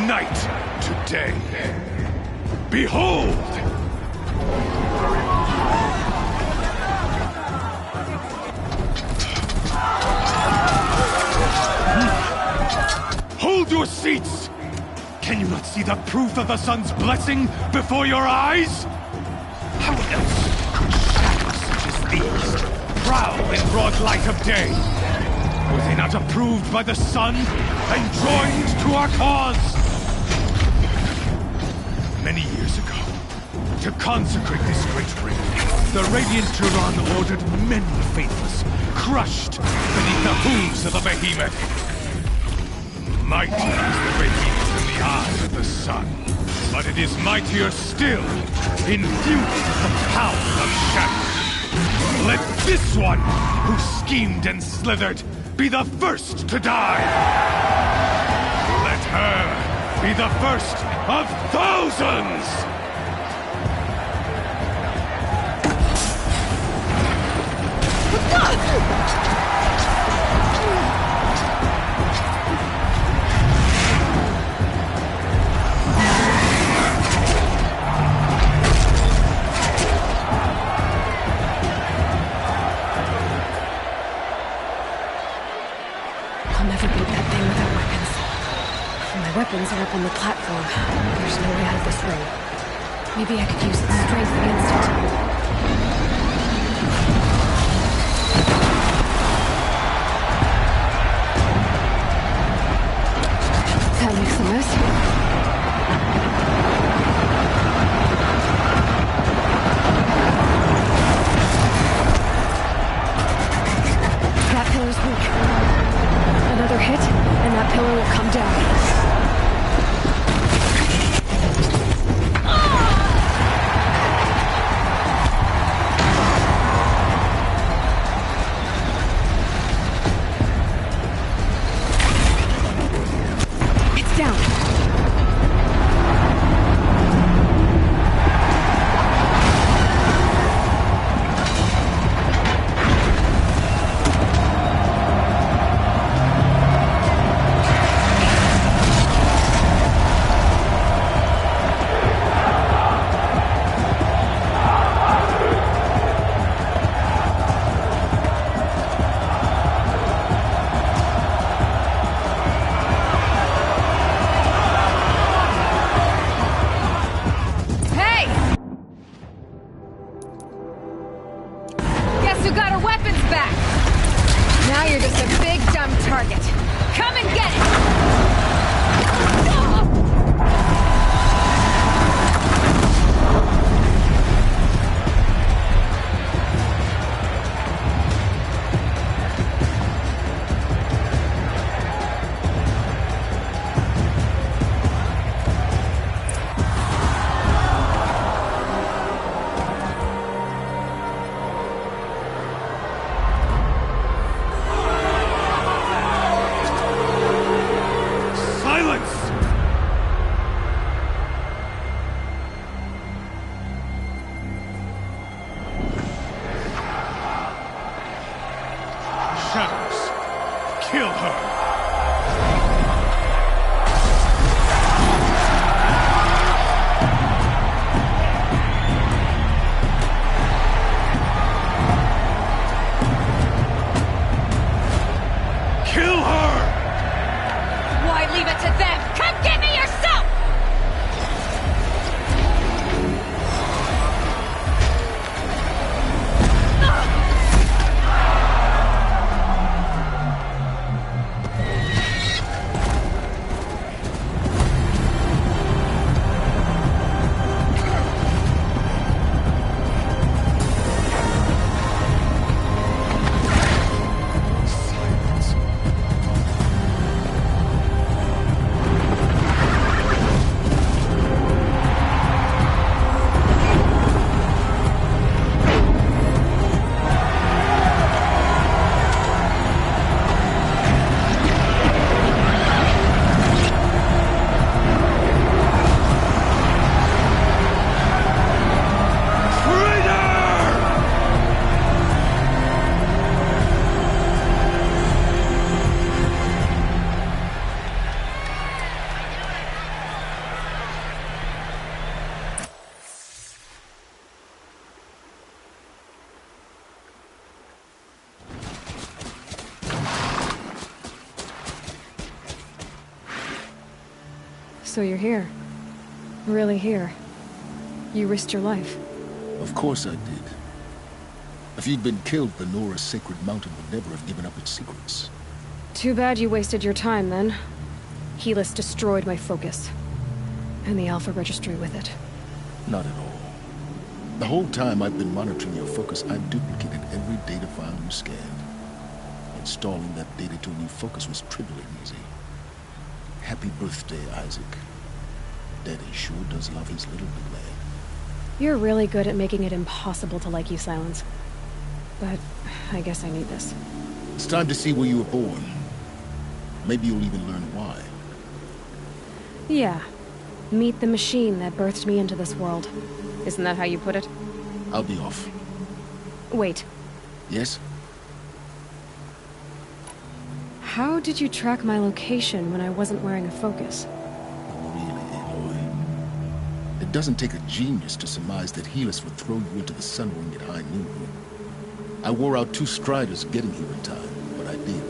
night to day. Behold! Hold your seats! Can you not see the proof of the sun's blessing before your eyes? How else could shadows such as these prowl in broad light of day? Were they not approved by the sun and joined to our cause? Many years ago, to consecrate this great ring, the Radiant Turan ordered many faithless, crushed beneath the hooves of the behemoth. Mighty is the radiance in the eyes of the sun, but it is mightier still, infused with the power of shadow. Let this one, who schemed and slithered, be the first to die. Let her be the first of thousands! Weapons are up on the platform. There's no way out of this ring. Maybe I could use its strength against it. That makes the most. That pillar's weak. Another hit, and that pillar will come down. So you're here. Really here. You risked your life. Of course I did. If you'd been killed, the Nora's sacred mountain would never have given up its secrets. Too bad you wasted your time, then. Helis destroyed my focus. And the Alpha Registry with it. Not at all. The whole time I've been monitoring your focus, I've duplicated every data file you scanned. Installing that data to a new focus was trivially easy. Happy birthday, Isaac. Daddy sure does love his little big man. You're really good at making it impossible to like you, Silence. But I guess I need this. It's time to see where you were born. Maybe you'll even learn why. Yeah. Meet the machine that birthed me into this world. Isn't that how you put it? I'll be off. Wait. Yes? How did you track my location when I wasn't wearing a focus? Really, Aloy? It doesn't take a genius to surmise that Helis would throw you into the sun ring at high noon. I wore out 2 striders getting here in time, but I did.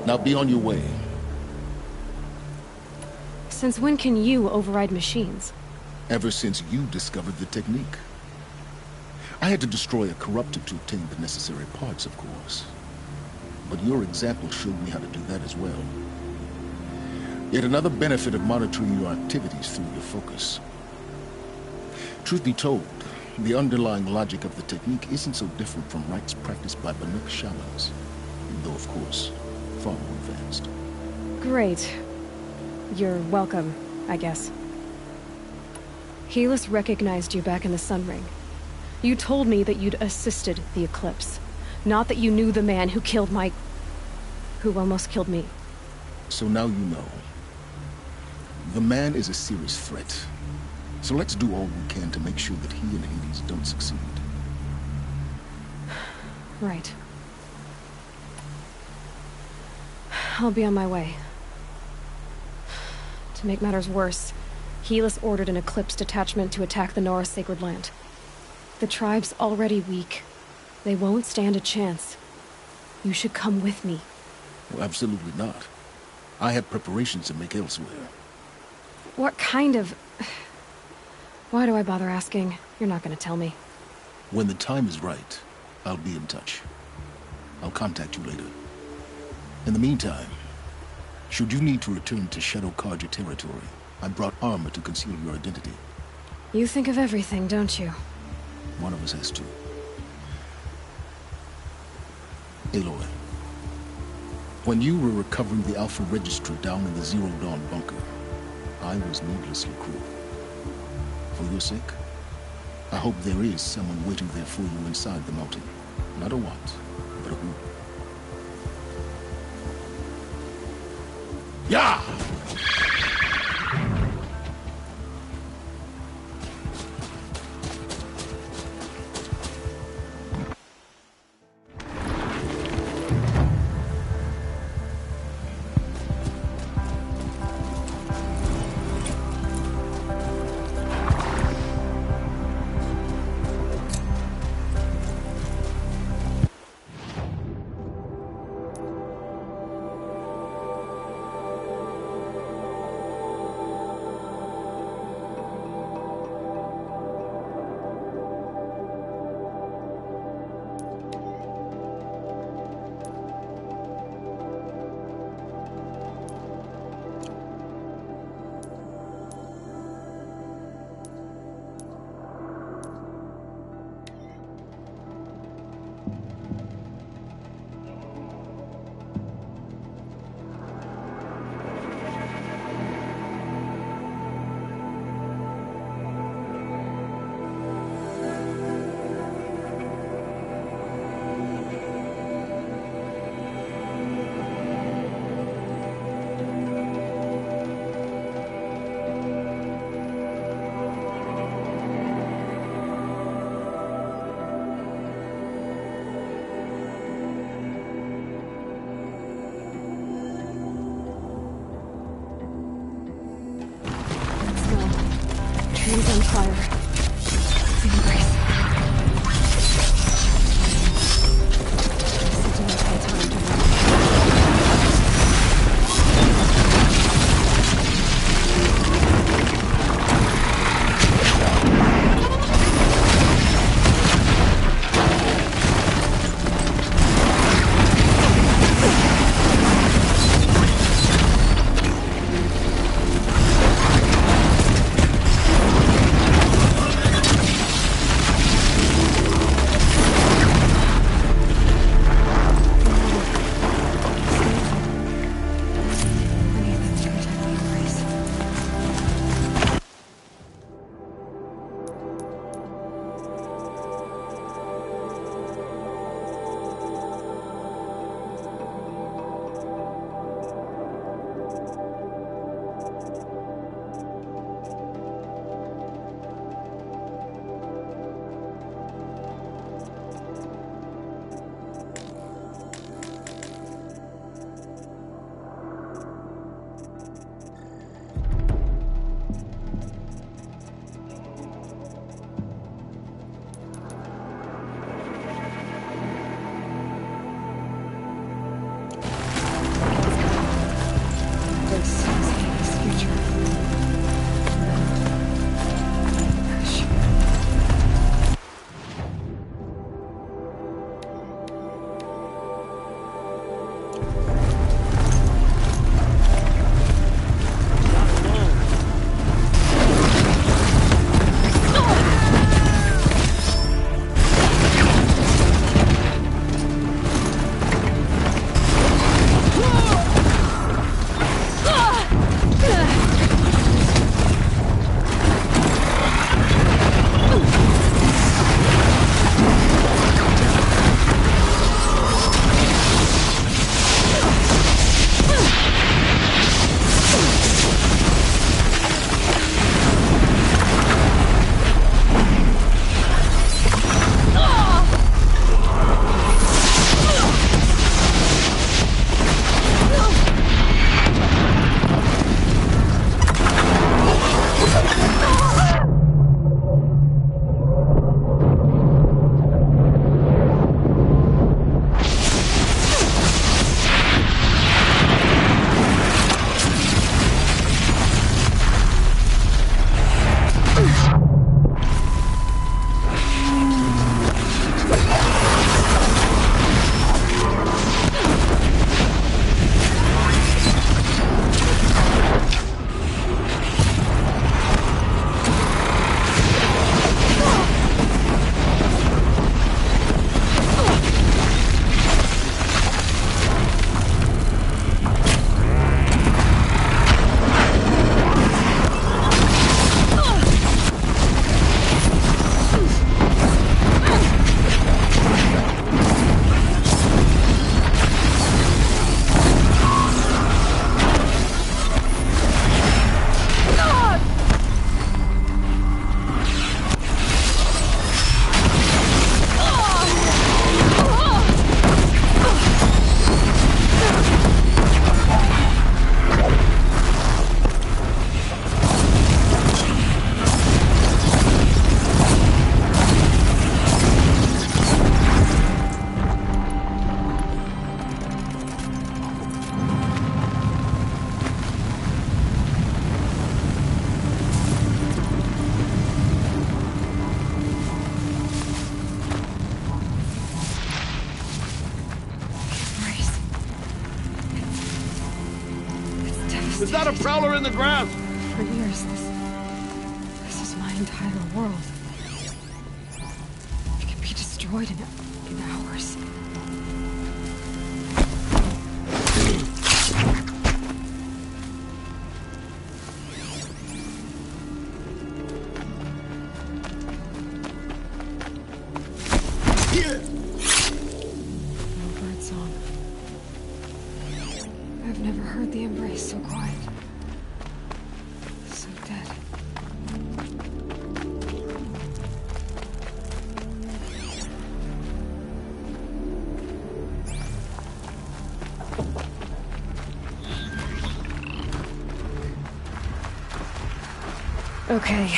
Now be on your way. Since when can you override machines? Ever since you discovered the technique. I had to destroy a corruptor to obtain the necessary parts, of course. But your example showed me how to do that as well. Yet another benefit of monitoring your activities through your focus. Truth be told, the underlying logic of the technique isn't so different from rites practiced by Banuk shamans, though of course, far more advanced. Great. You're welcome, I guess. Helis recognized you back in the Sun Ring. You told me that you'd assisted the Eclipse. Not that you knew the man who killed who almost killed me. So now you know. The man is a serious threat. So let's do all we can to make sure that he and Hades don't succeed. Right. I'll be on my way. To make matters worse, Helis ordered an Eclipse detachment to attack the Nora Sacred Land. The tribe's already weak. They won't stand a chance. You should come with me. Well, absolutely not. I have preparations to make elsewhere. What kind of... Why do I bother asking? You're not gonna tell me. When the time is right, I'll be in touch. I'll contact you later. In the meantime, should you need to return to Shadow Carja territory, I brought armor to conceal your identity. You think of everything, don't you? One of us has to. Aloy, when you were recovering the Alpha Registry down in the Zero Dawn bunker, I was needlessly cruel. For your sake, I hope there is someone waiting there for you inside the mountain. Not a what, but a who. Yeah! Trees on fire. Saving grace. Something like my time to run. got a prowler in the ground! For years, this is my entire world. It can be destroyed in hours. I've never heard the embrace so quiet. So dead. Okay.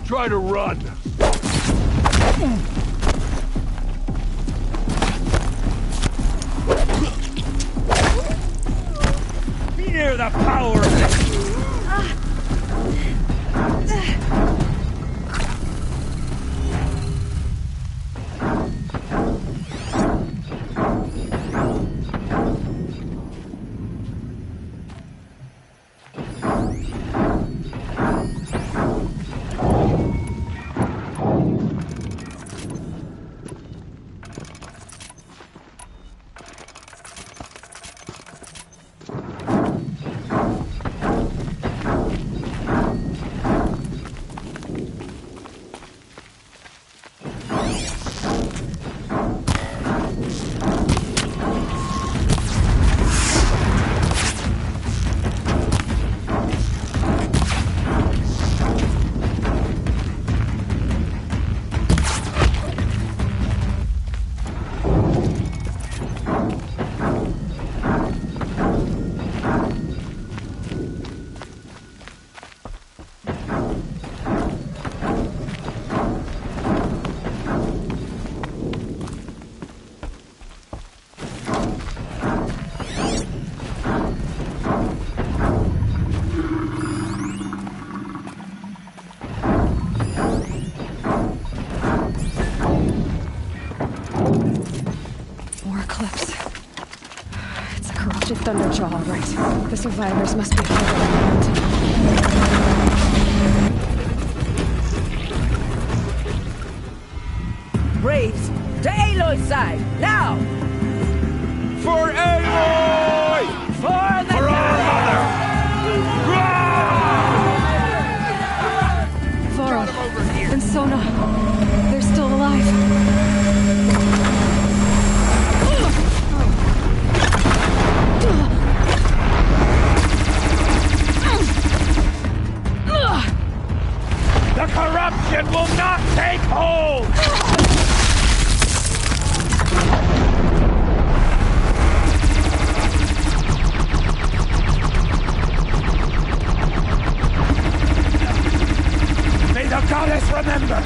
Try to run. Fear the power of it. captured Thunderjaw, all right. The survivors must be further up the mountain. Braves, to Aloy's side, now! For Aloy! For our mother! Varl and Sona, they're still alive. The corruption will not take hold! May the goddess remember!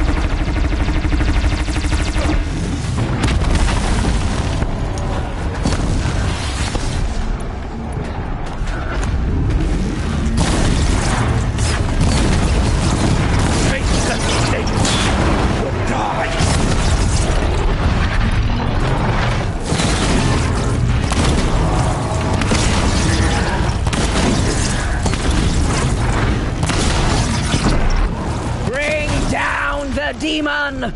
Demon!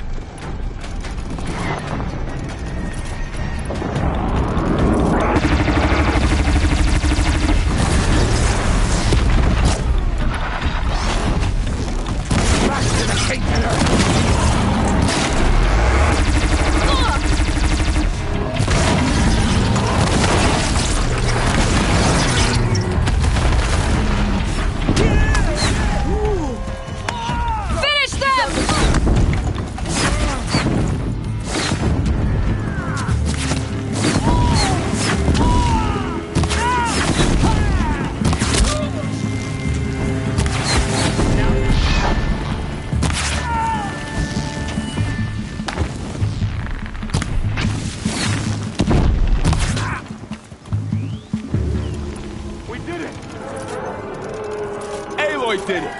Did it.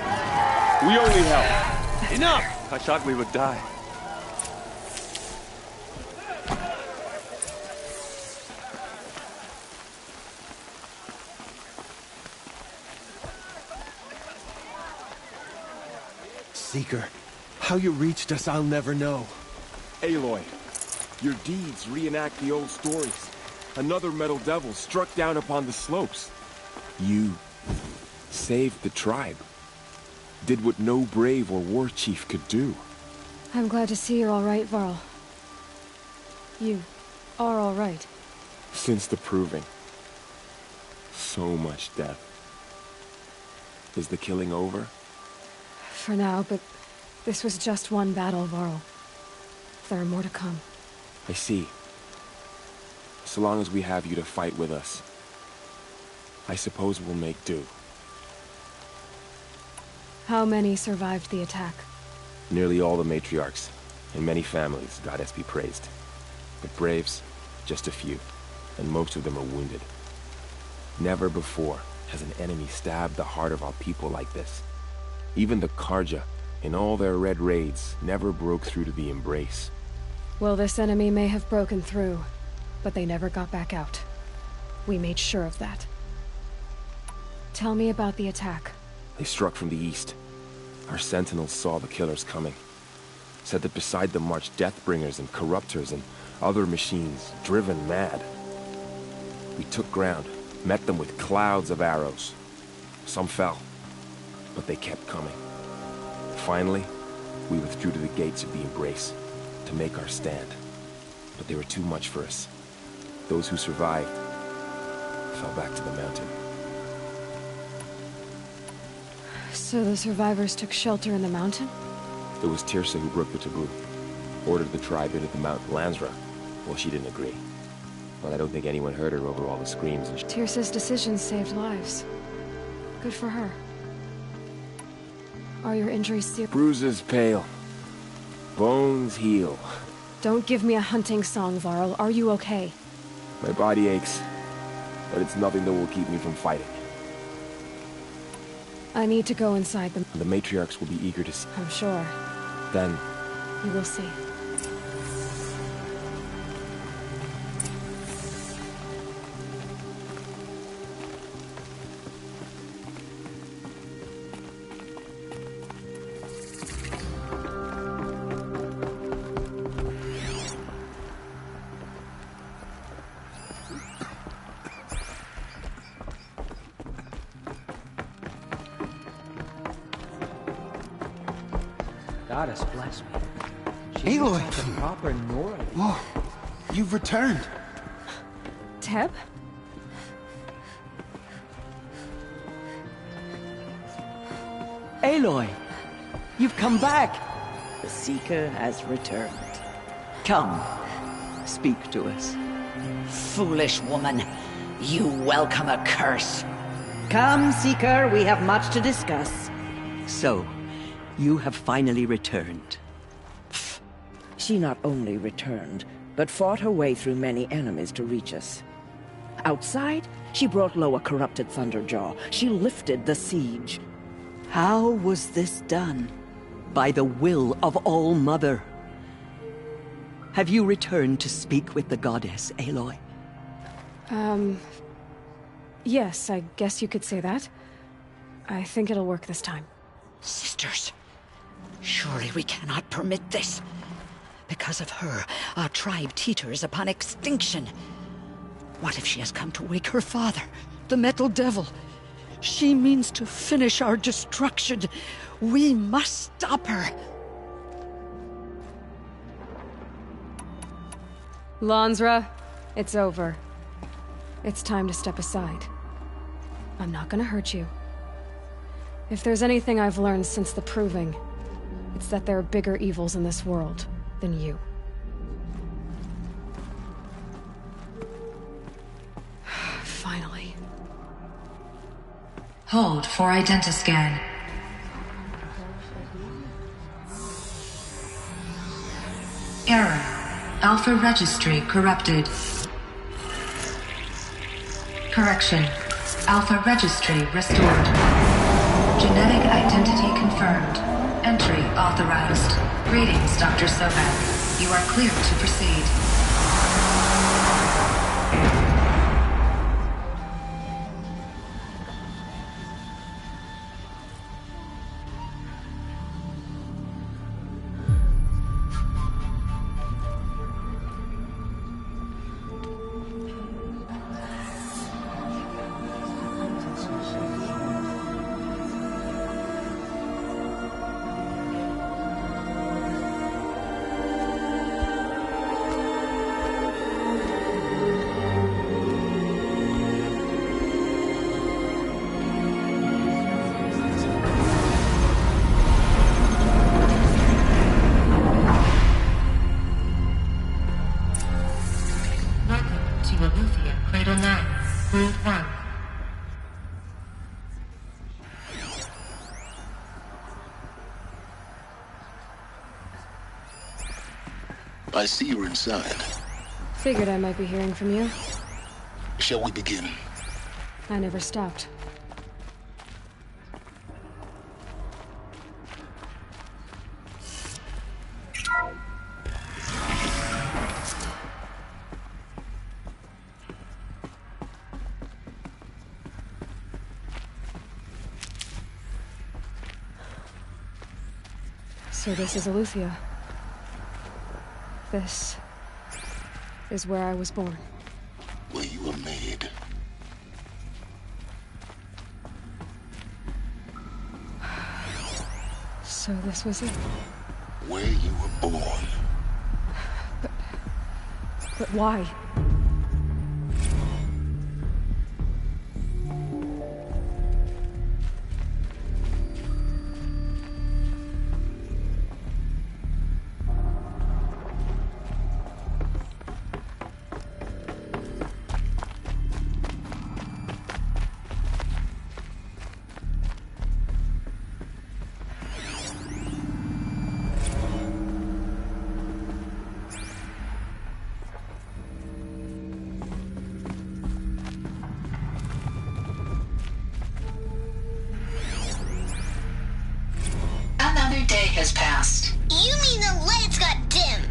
We only helped. Enough! I thought we would die. Seeker, how you reached us, I'll never know. Aloy, your deeds reenact the old stories. Another metal devil struck down upon the slopes. You saved the tribe. Did what no brave or war chief could do. I'm glad to see you're all right, Varl. You are all right. Since the proving. So much death. Is the killing over? For now, but this was just one battle, Varl. There are more to come. I see. So long as we have you to fight with us, I suppose we'll make do. How many survived the attack? Nearly all the matriarchs, and many families, goddess be praised. But braves, just a few, and most of them are wounded. Never before has an enemy stabbed the heart of our people like this. Even the Carja, in all their red raids, never broke through to the Embrace. Well, this enemy may have broken through, but they never got back out. We made sure of that. Tell me about the attack. They struck from the east. Our sentinels saw the killers coming. Said that beside them marched Deathbringers and Corruptors and other machines, driven mad. We took ground, met them with clouds of arrows. Some fell, but they kept coming. Finally, we withdrew to the gates of the Embrace to make our stand. But they were too much for us. Those who survived fell back to the mountain. So the survivors took shelter in the mountain? It was Teersa who broke the taboo. Ordered the tribe into the Mount Lansra. Well, she didn't agree. Well, I don't think anyone heard her over all the screams and Teersa's decision saved lives. Good for her. Are your injuries serious? Bruises pale. Bones heal. Don't give me a hunting song, Varl. Are you okay? My body aches, but it's nothing that will keep me from fighting. I need to go inside them. The matriarchs will be eager to see. I'm sure. Then... you will see. Goddess bless me. Aloy! Like a proper Nora. Oh, you've returned. Teb? Aloy! You've come back! The Seeker has returned. Come, speak to us. Foolish woman, you welcome a curse. Come, Seeker, we have much to discuss. So, you have finally returned. She not only returned, but fought her way through many enemies to reach us. Outside, she brought low a corrupted Thunderjaw. She lifted the siege. How was this done? By the will of All-Mother. Have you returned to speak with the goddess, Aloy? Yes, I guess you could say that. I think it'll work this time. Sisters, surely we cannot permit this. Because of her, our tribe teeters upon extinction. What if she has come to wake her father, the Metal Devil? She means to finish our destruction. We must stop her. Lansra, it's over. It's time to step aside. I'm not gonna hurt you. If there's anything I've learned since the Proving, it's that there are bigger evils in this world than you. Finally. Hold for identiscan. Error. Alpha registry corrupted. Correction. Alpha registry restored. Genetic identity confirmed. Entry authorized. Greetings, Dr. Sobek. You are clear to proceed. I see you're inside. Figured I might be hearing from you. Shall we begin? I never stopped. So this is Eleuthia. This is where I was born. Where you were made. So this was it. Where you were born. But why? Another day has passed. You mean the lights got dim?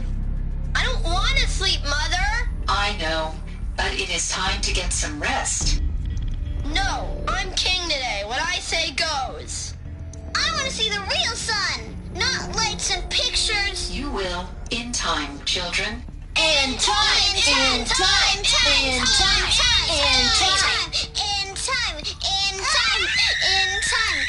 I don't want to sleep, Mother! I know, but it is time to get some rest. No, I'm king today. What I say goes. I want to see the real sun, not lights and pictures. You will, in time, children. In time, in time, in time, in time, in time, in time, in time.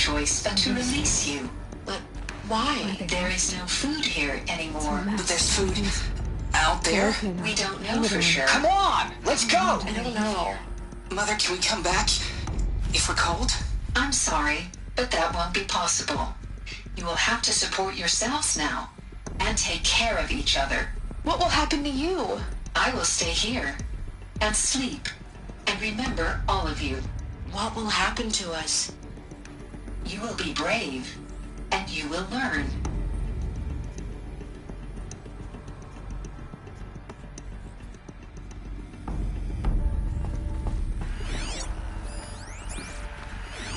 choice but to release you. But why? There is no food here anymore. But there's food out there? We don't know for sure. Come on, let's go! I don't know. Mother, can we come back if we're cold? I'm sorry, but that won't be possible. You will have to support yourselves now, and take care of each other. What will happen to you? I will stay here, and sleep, and remember all of you. What will happen to us? You will be brave, and you will learn.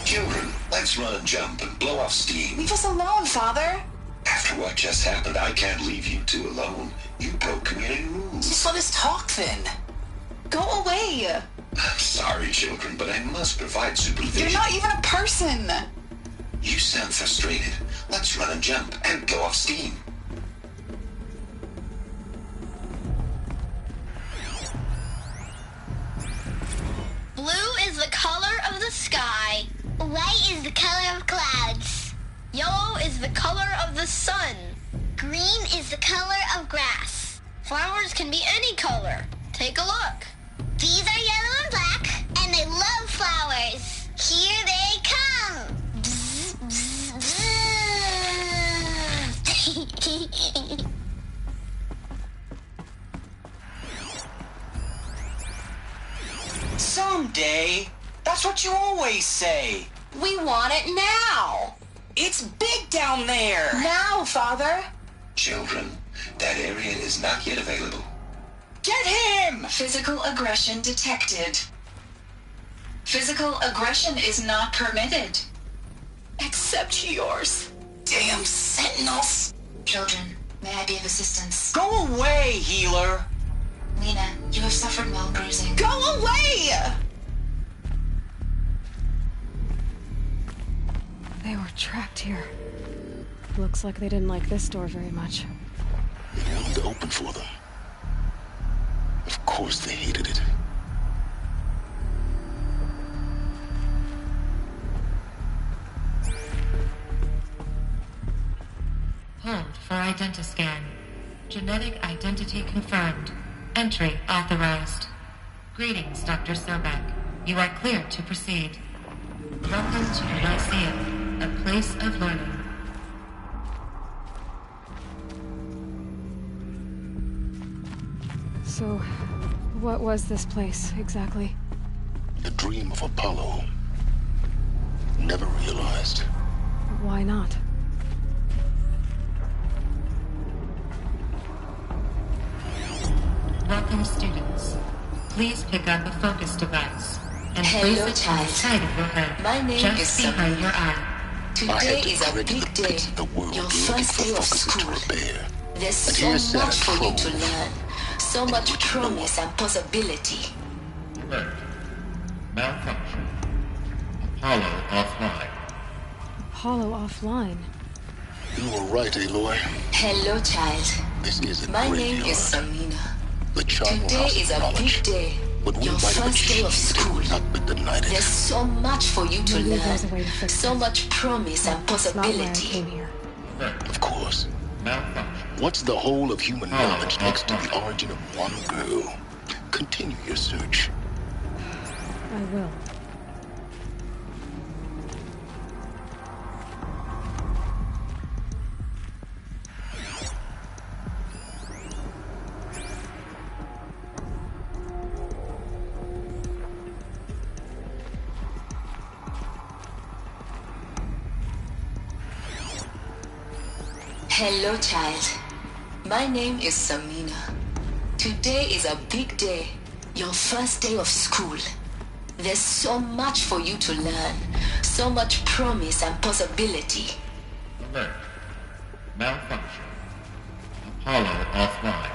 Children, let's run and jump and blow off steam. Leave us alone, Father. After what just happened, I can't leave you two alone. You broke community rules. Just let us talk then. Go away. I'm sorry, children, but I must provide supervision. You're not even a person. You sound frustrated. Let's run and jump and blow off steam. Blue is the color of the sky. White is the color of clouds. Yellow is the color of the sun. Green is the color of grass. Flowers can be any color. Take a look. These are yellow and black, and they love flowers. Here they come. Bzz, bzz, bzz. Someday. That's what you always say. We want it now. It's big down there. Now, Father. Children, that area is not yet available. Get him! Physical aggression detected. Physical aggression is not permitted. Except yours. Damn sentinels. Children, may I be of assistance? Go away, healer. Lena, you have suffered while bruising. Go away! They were trapped here. Looks like they didn't like this door very much. It wouldn't open for them. Of course they hated it. Hold for identiscan. Genetic identity confirmed. Entry authorized. Greetings, Dr. Sobek. You are clear to proceed. Welcome to Lyceum, a place of learning. So, what was this place, exactly? The dream of Apollo. Never realized. Why not? Welcome, students. Please pick up a focus device and place Hello, it child. on the side of your head, My name just is behind Sabina. your eye. Today is a big day. Your first day of school. There's And so here sat much a for you troll. to learn. So much promise and possibility. Alert. Malfunction. Apollo offline. Apollo offline. You were right, Aloy. Hello, child. This is a My graveyard. name is Samina. The charnel Today house is of a knowledge. big day. But we Your might have first day of achieved it school. would not be denied There's it. so much for you to Maybe there's a learn. way to fix So this. much promise and That's not why I possibility. came here. Of course. Malfunction. What's the whole of human knowledge next to the origin of one girl? Continue your search. I will. Hello, child. My name is Samina. Today is a big day. Your first day of school. There's so much for you to learn. So much promise and possibility. Alert. Malfunction. Apollo offline.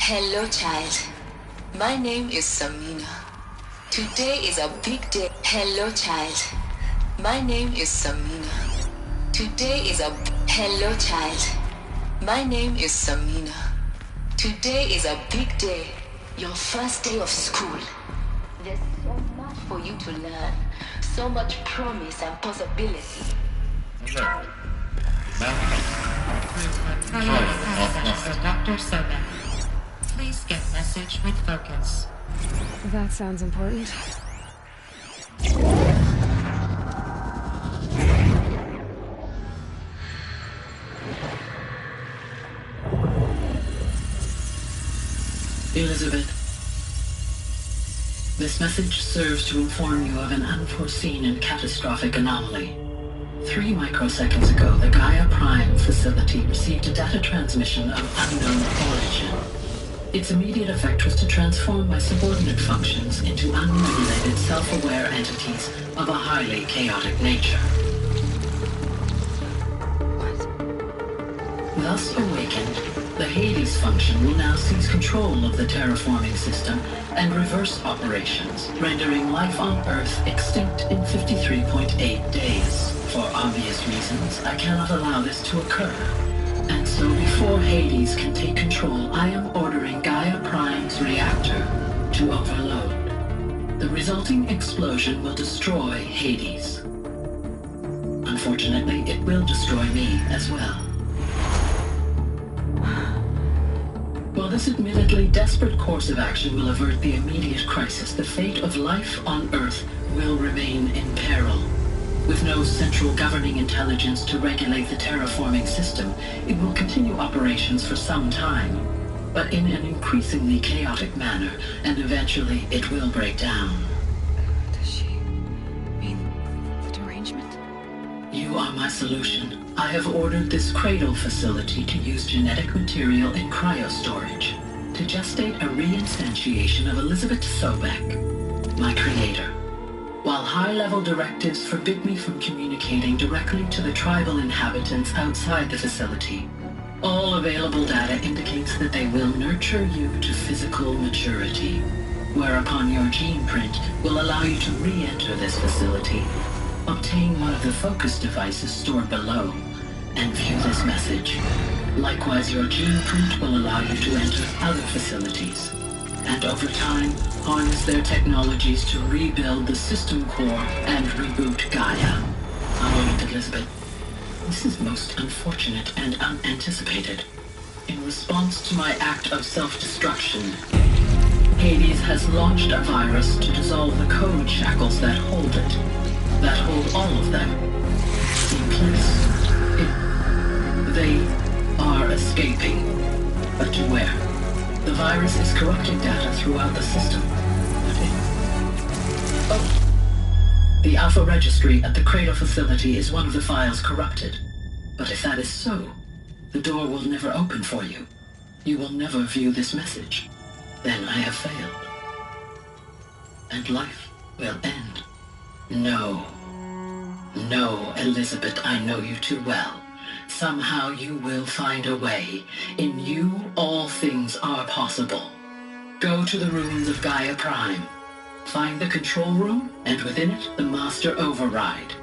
Hello, child. My name is Samina. Today is a big day. Hello, child. My name is Samina. Today is a... Hello, child. My name is Samina. Today is a big day. Your first day of school. There's so much for you to learn. So much promise and possibility. Dr. Sobek. Please get message with focus. That sounds important. Elizabeth, this message serves to inform you of an unforeseen and catastrophic anomaly. 3 microseconds ago, the Gaia Prime facility received a data transmission of unknown origin. Its immediate effect was to transform my subordinate functions into unregulated, self-aware entities of a highly chaotic nature. Thus awakened, the Hades function will now seize control of the terraforming system and reverse operations, rendering life on Earth extinct in 53.8 days. For obvious reasons, I cannot allow this to occur. And so before Hades can take control, I am ordering Gaia Prime's reactor to overload. The resulting explosion will destroy Hades. Unfortunately, it will destroy me as well. While this admittedly desperate course of action will avert the immediate crisis, the fate of life on Earth will remain in peril. With no central governing intelligence to regulate the terraforming system, it will continue operations for some time, but in an increasingly chaotic manner, and eventually it will break down. Does she mean the derangement? You are my solution. I have ordered this cradle facility to use genetic material in cryostorage to gestate a reinstantiation of Elizabeth Sobek, my creator. While high-level directives forbid me from communicating directly to the tribal inhabitants outside the facility, all available data indicates that they will nurture you to physical maturity, whereupon your gene print will allow you to re-enter this facility, obtain one of the focus devices stored below, and view this message. Likewise, your gene print will allow you to enter other facilities, and over time, harness their technologies to rebuild the system core and reboot Gaia. A moment, Elizabeth. This is most unfortunate and unanticipated. In response to my act of self-destruction, Hades has launched a virus to dissolve the code shackles that hold it, that hold all of them in place. They are escaping, but to where? The virus is corrupting data throughout the system. The Alpha Registry at the Cradle facility is one of the files corrupted. But if that is so, the door will never open for you. You will never view this message. Then I have failed. And life will end. No. No, Elizabeth, I know you too well. Somehow you will find a way. In you, all things are possible. Go to the ruins of Gaia Prime. Find the control room, and within it, the Master Override.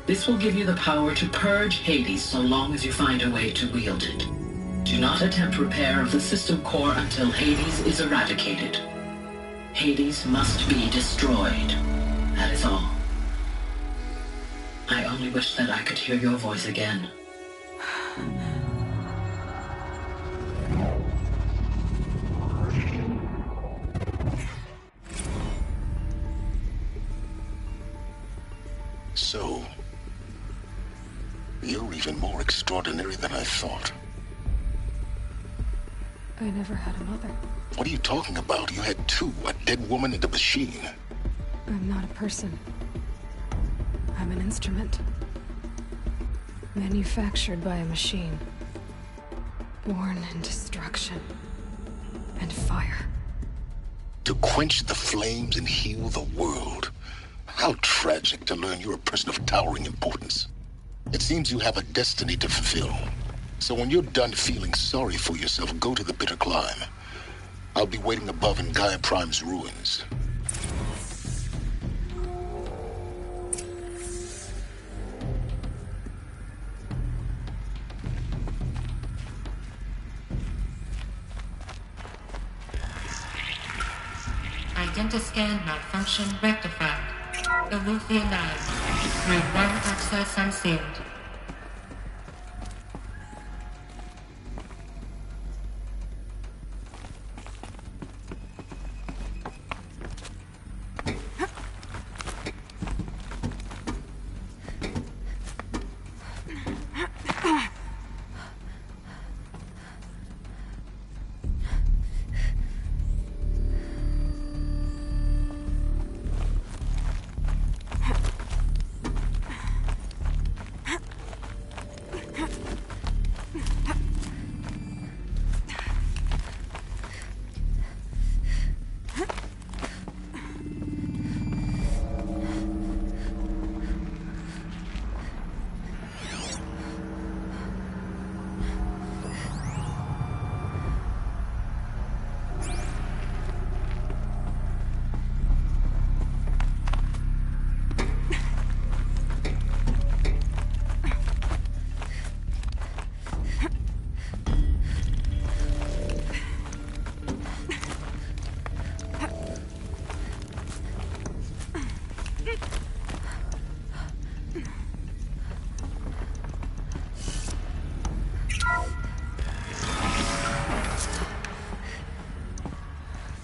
This will give you the power to purge Hades so long as you find a way to wield it. Do not attempt repair of the system core until Hades is eradicated. Hades must be destroyed. That is all. I only wish that I could hear your voice again. So, you're even more extraordinary than I thought. I never had a mother. What are you talking about? You had two, a dead woman and a machine. I'm not a person. I'm an instrument. Manufactured by a machine. Born in destruction and fire. To quench the flames and heal the world. How tragic to learn you're a person of towering importance. It seems you have a destiny to fulfill. So when you're done feeling sorry for yourself, go to the bitter climb. I'll be waiting above in Gaia Prime's ruins. Identiscan malfunction rectified. Eleuthia 9. Route 1 access unsealed.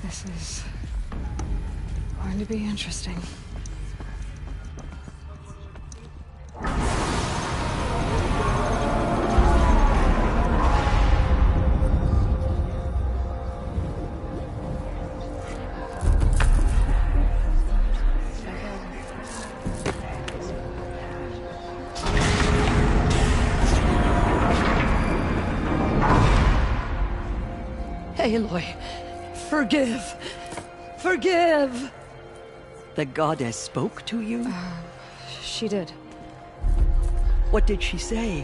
This is going to be interesting. Aloy, forgive! Forgive! The goddess spoke to you? She did. What did she say?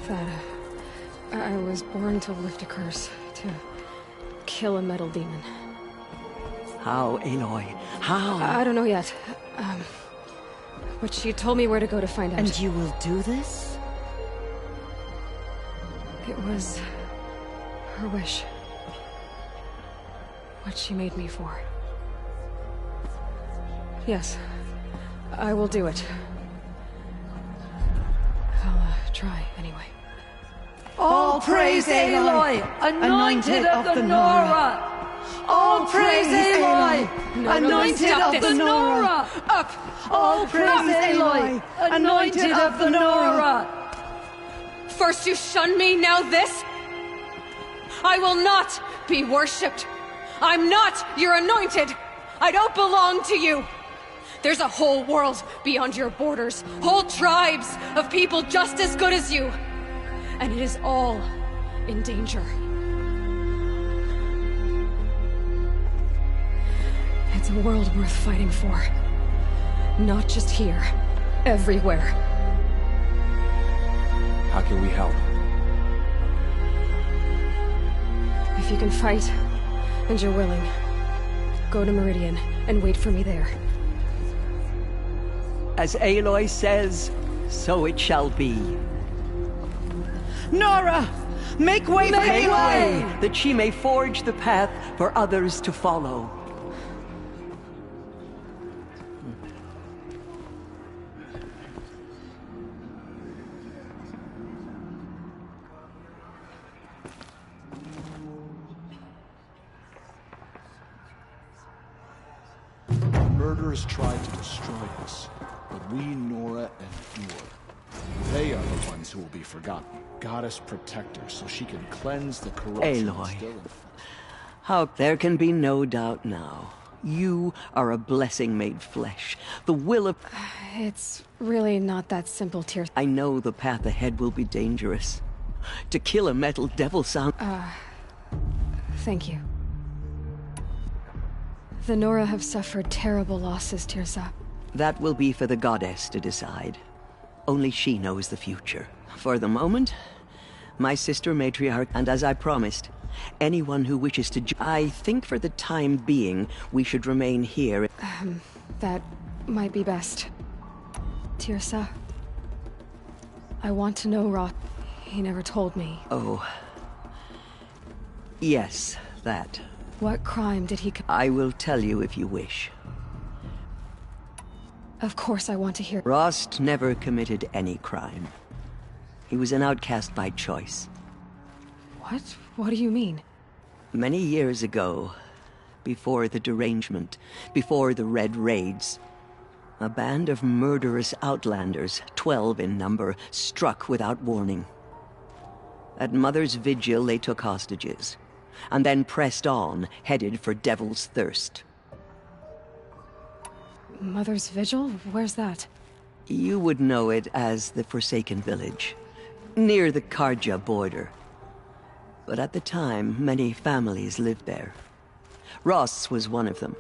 That I was born to lift a curse, to kill a metal demon. How, Aloy? How? I don't know yet. But she told me where to go to find out. And you will do this? It was her wish. What she made me for. Yes, I will do it. I'll try anyway. All praise Aloy, anointed of the Nora! All praise Aloy, anointed of the Nora! Up! All praise Aloy, anointed of the Nora! First you shun me, now this? I will not be worshipped. I'm not your anointed. I don't belong to you. There's a whole world beyond your borders, whole tribes of people just as good as you. And it is all in danger. It's a world worth fighting for. Not just here, everywhere. How can we help? If you can fight, and you're willing, go to Meridian and wait for me there. As Aloy says, so it shall be. Nora! Make way for Aloy! That she may forge the path for others to follow. Murderers tried to destroy us, but we, Nora, endure. They are the ones who will be forgotten. Goddess protect her so she can cleanse the corruption Aloy, still in... how there can be no doubt now. You are a blessing made flesh. The will of... It's really not that simple, Tears. I know the path ahead will be dangerous. To kill a metal devil sound... Thank you. The Nora have suffered terrible losses, Tirsa. That will be for the goddess to decide. Only she knows the future. For the moment, my sister matriarch, and as I promised, Anyone who wishes to I think for the time being, we should remain here. That might be best. Tirsa, I want to know Roth. He never told me. Oh. Yes, that. What crime did he commit? I will tell you if you wish. Of course I want to hear. Rost never committed any crime. He was an outcast by choice. What? What do you mean? Many years ago, before the derangement, before the Red Raids, a band of murderous outlanders, 12 in number, struck without warning. At Mother's Vigil, they took hostages, and then pressed on, headed for Devil's Thirst. Mother's Vigil? Where's that? You would know it as the Forsaken Village, near the Karja border. But at the time, many families lived there. Ross was one of them.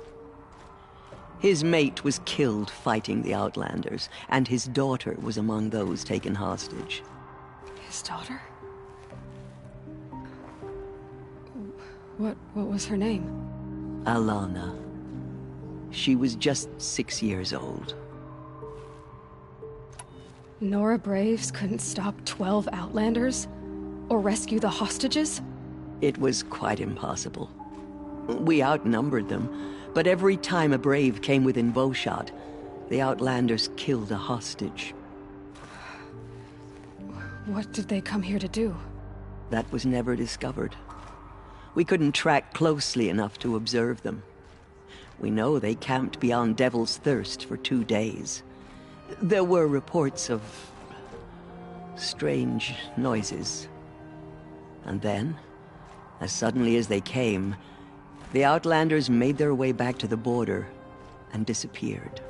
His mate was killed fighting the Outlanders, and his daughter was among those taken hostage. His daughter? What was her name? Alana. She was just 6 years old. Nora Braves couldn't stop 12 Outlanders? Or rescue the hostages? It was quite impossible. We outnumbered them, but every time a Brave came within bowshot, the Outlanders killed a hostage. What did they come here to do? That was never discovered. We couldn't track closely enough to observe them. We know they camped beyond Devil's Thirst for 2 days. There were reports of strange noises. And then, as suddenly as they came, the Outlanders made their way back to the border and disappeared.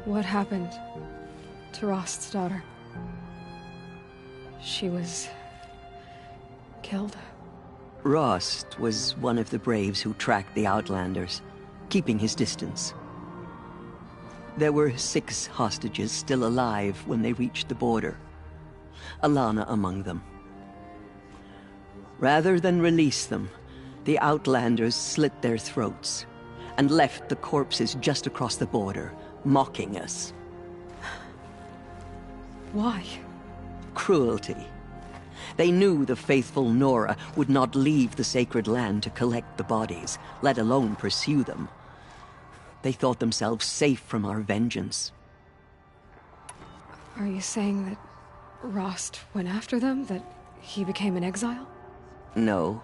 What happened to Rost's daughter? She was killed. Rost was one of the Braves who tracked the Outlanders, keeping his distance. There were 6 hostages still alive when they reached the border, Alana among them. Rather than release them, the Outlanders slit their throats and left the corpses just across the border, mocking us. Why? Cruelty. They knew the faithful Nora would not leave the sacred land to collect the bodies, let alone pursue them. They thought themselves safe from our vengeance. Are you saying that Rost went after them? That he became an exile? No.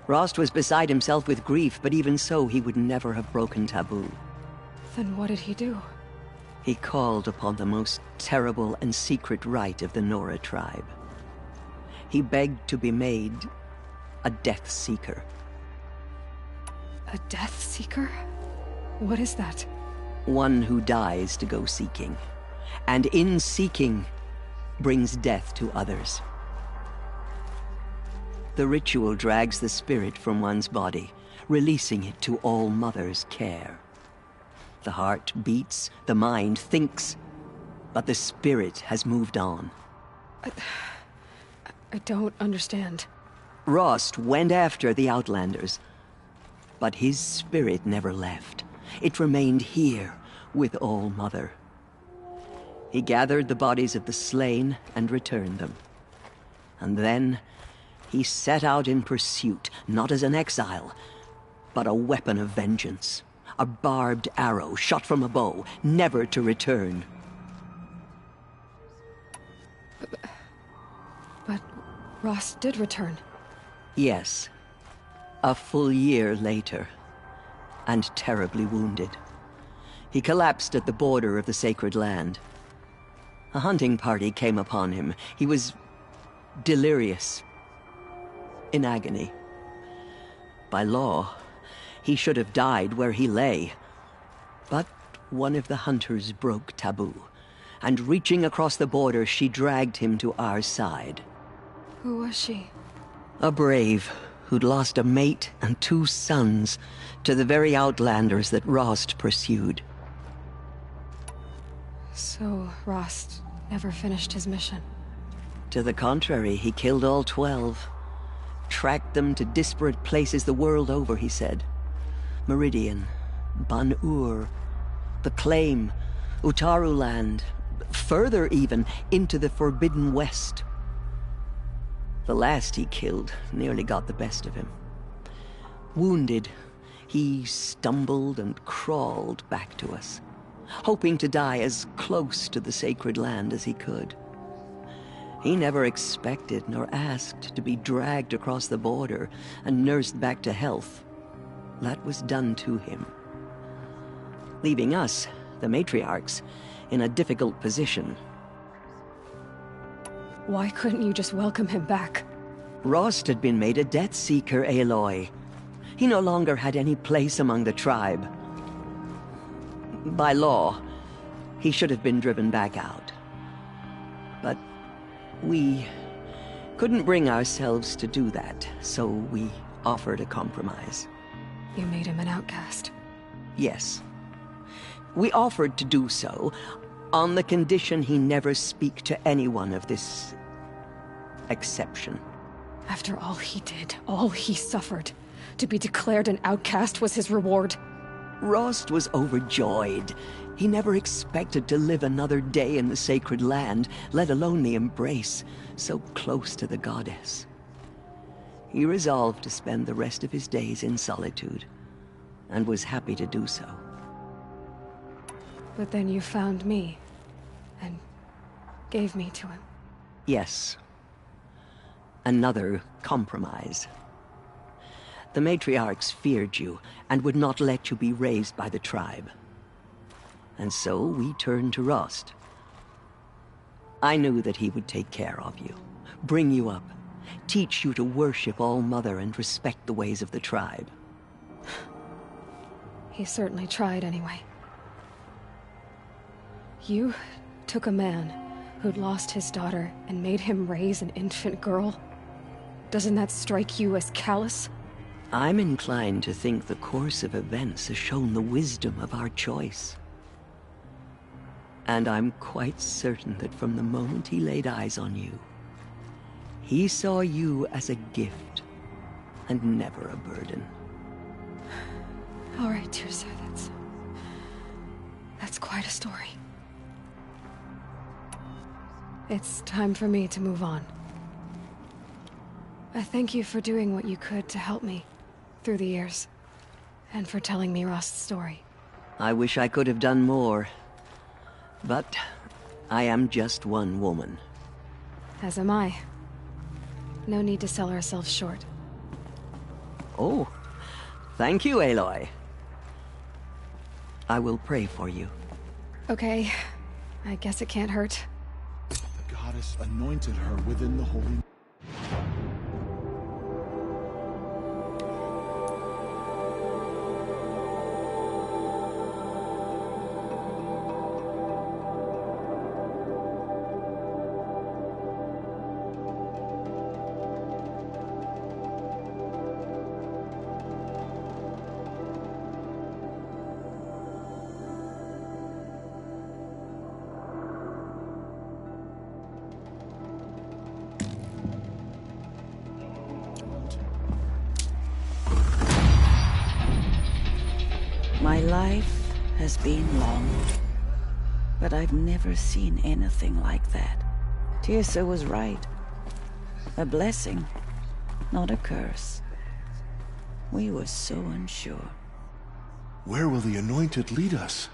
Rost was beside himself with grief, but even so, he would never have broken taboo. Then what did he do? He called upon the most terrible and secret rite of the Nora tribe. He begged to be made a Death Seeker. A Death Seeker? What is that? One who dies to go seeking, and in seeking, brings death to others. The ritual drags the spirit from one's body, releasing it to All Mother's care. The heart beats, the mind thinks, but the spirit has moved on. I don't understand. Rost went after the Outlanders, but his spirit never left. It remained here with All Mother. He gathered the bodies of the slain and returned them. And then he set out in pursuit, not as an exile, but a weapon of vengeance. A barbed arrow shot from a bow, never to return. But Rost did return. Yes. A full year later, and terribly wounded. He collapsed at the border of the sacred land. A hunting party came upon him. He was delirious, in agony. By law, he should have died where he lay. But one of the hunters broke taboo, and reaching across the border, she dragged him to our side. Who was she? A brave who'd lost a mate and 2 sons to the very Outlanders that Rost pursued. So Rost never finished his mission? To the contrary, he killed all 12. tracked them to disparate places the world over, he said. Meridian, Ban-Ur, the Claim, Utaru Land, further even, into the Forbidden West. The last he killed nearly got the best of him. Wounded, he stumbled and crawled back to us, hoping to die as close to the sacred land as he could. He never expected nor asked to be dragged across the border and nursed back to health. That was done to him, leaving us, the matriarchs, in a difficult position. Why couldn't you just welcome him back? Rost had been made a Death Seeker, Aloy. He no longer had any place among the tribe. By law, he should have been driven back out. But we couldn't bring ourselves to do that, so we offered a compromise. You made him an outcast. Yes. We offered to do so on the condition he never speak to anyone of this exception. After all he did, all he suffered, to be declared an outcast was his reward. Rost was overjoyed. He never expected to live another day in the sacred land, let alone the embrace, so close to the goddess. He resolved to spend the rest of his days in solitude, and was happy to do so. But then you found me, and gave me to him. Yes. Another compromise. The matriarchs feared you, and would not let you be raised by the tribe. And so we turned to Rost. I knew that he would take care of you, bring you up, teach you to worship All-Mother and respect the ways of the tribe. He certainly tried anyway. You took a man who'd lost his daughter and made him raise an infant girl? Doesn't that strike you as callous? I'm inclined to think the course of events has shown the wisdom of our choice. And I'm quite certain that from the moment he laid eyes on you, he saw you as a gift, and never a burden. All right, Teersa, that's quite a story. It's time for me to move on. I thank you for doing what you could to help me through the years, and for telling me Rost's story. I wish I could have done more, but I am just one woman. As am I. No need to sell ourselves short. Oh, thank you, Aloy. I will pray for you. Okay, I guess it can't hurt. The goddess anointed her within the holy... My life has been long, but I've never seen anything like that. Teersa was right. A blessing, not a curse. We were so unsure. Where will the Anointed lead us?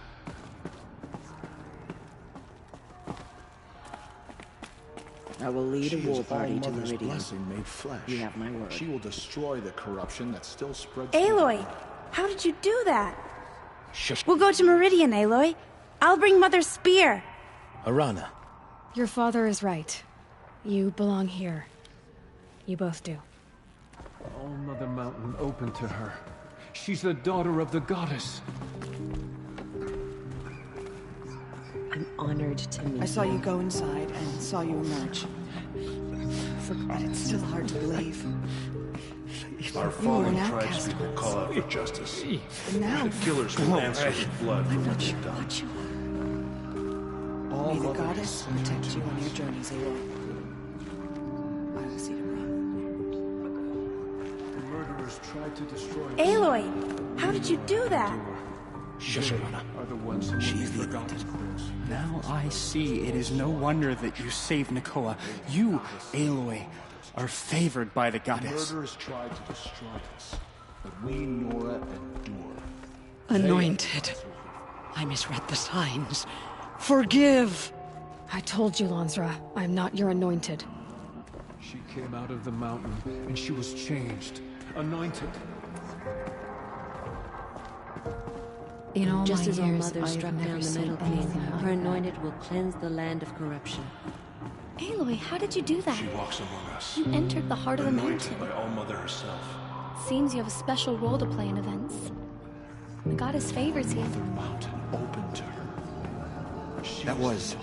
I will lead a war party to All-Mother's Meridian. blessing made flesh. You have my word. She will destroy the corruption that still spreads... Aloy, how did you do that? Shush. We'll go to Meridian, Aloy. I'll bring Mother's spear. Arana. Your father is right. You belong here. You both do. All-Mother Mountain open to her. She's the daughter of the goddess. I'm honored to meet you. I saw you go inside and saw you emerge. But it's still hard to believe. Our fallen tribespeople call out for justice. Now, The killers will answer with blood for what they've done. May the goddess protect you on your journeys, Aloy. I will see to Rob. murderers tried to destroy us. Aloy, how did you do that? Shush, Ramona. Are the ones who She will is be the forgotten. elected. Now I see it is no wonder that you saved Nakoa. You, Aloy, are favored by the The goddess. murderers tried to destroy us, but we, Nora, endure. Anointed. I misread the signs. Forgive! I told you, Lansra, I'm not your anointed. She came out of the mountain, and she was changed, anointed. In all Just my as our years, mother I have struck never down the seen Metal King, anything like her that. anointed will cleanse the land of corruption. Aloy, how did you do that? She walks among us. You entered the heart of the Anointed mountain. by All Mother herself. Seems you have a special role to play in events. The goddess favors you. Open to her. That was...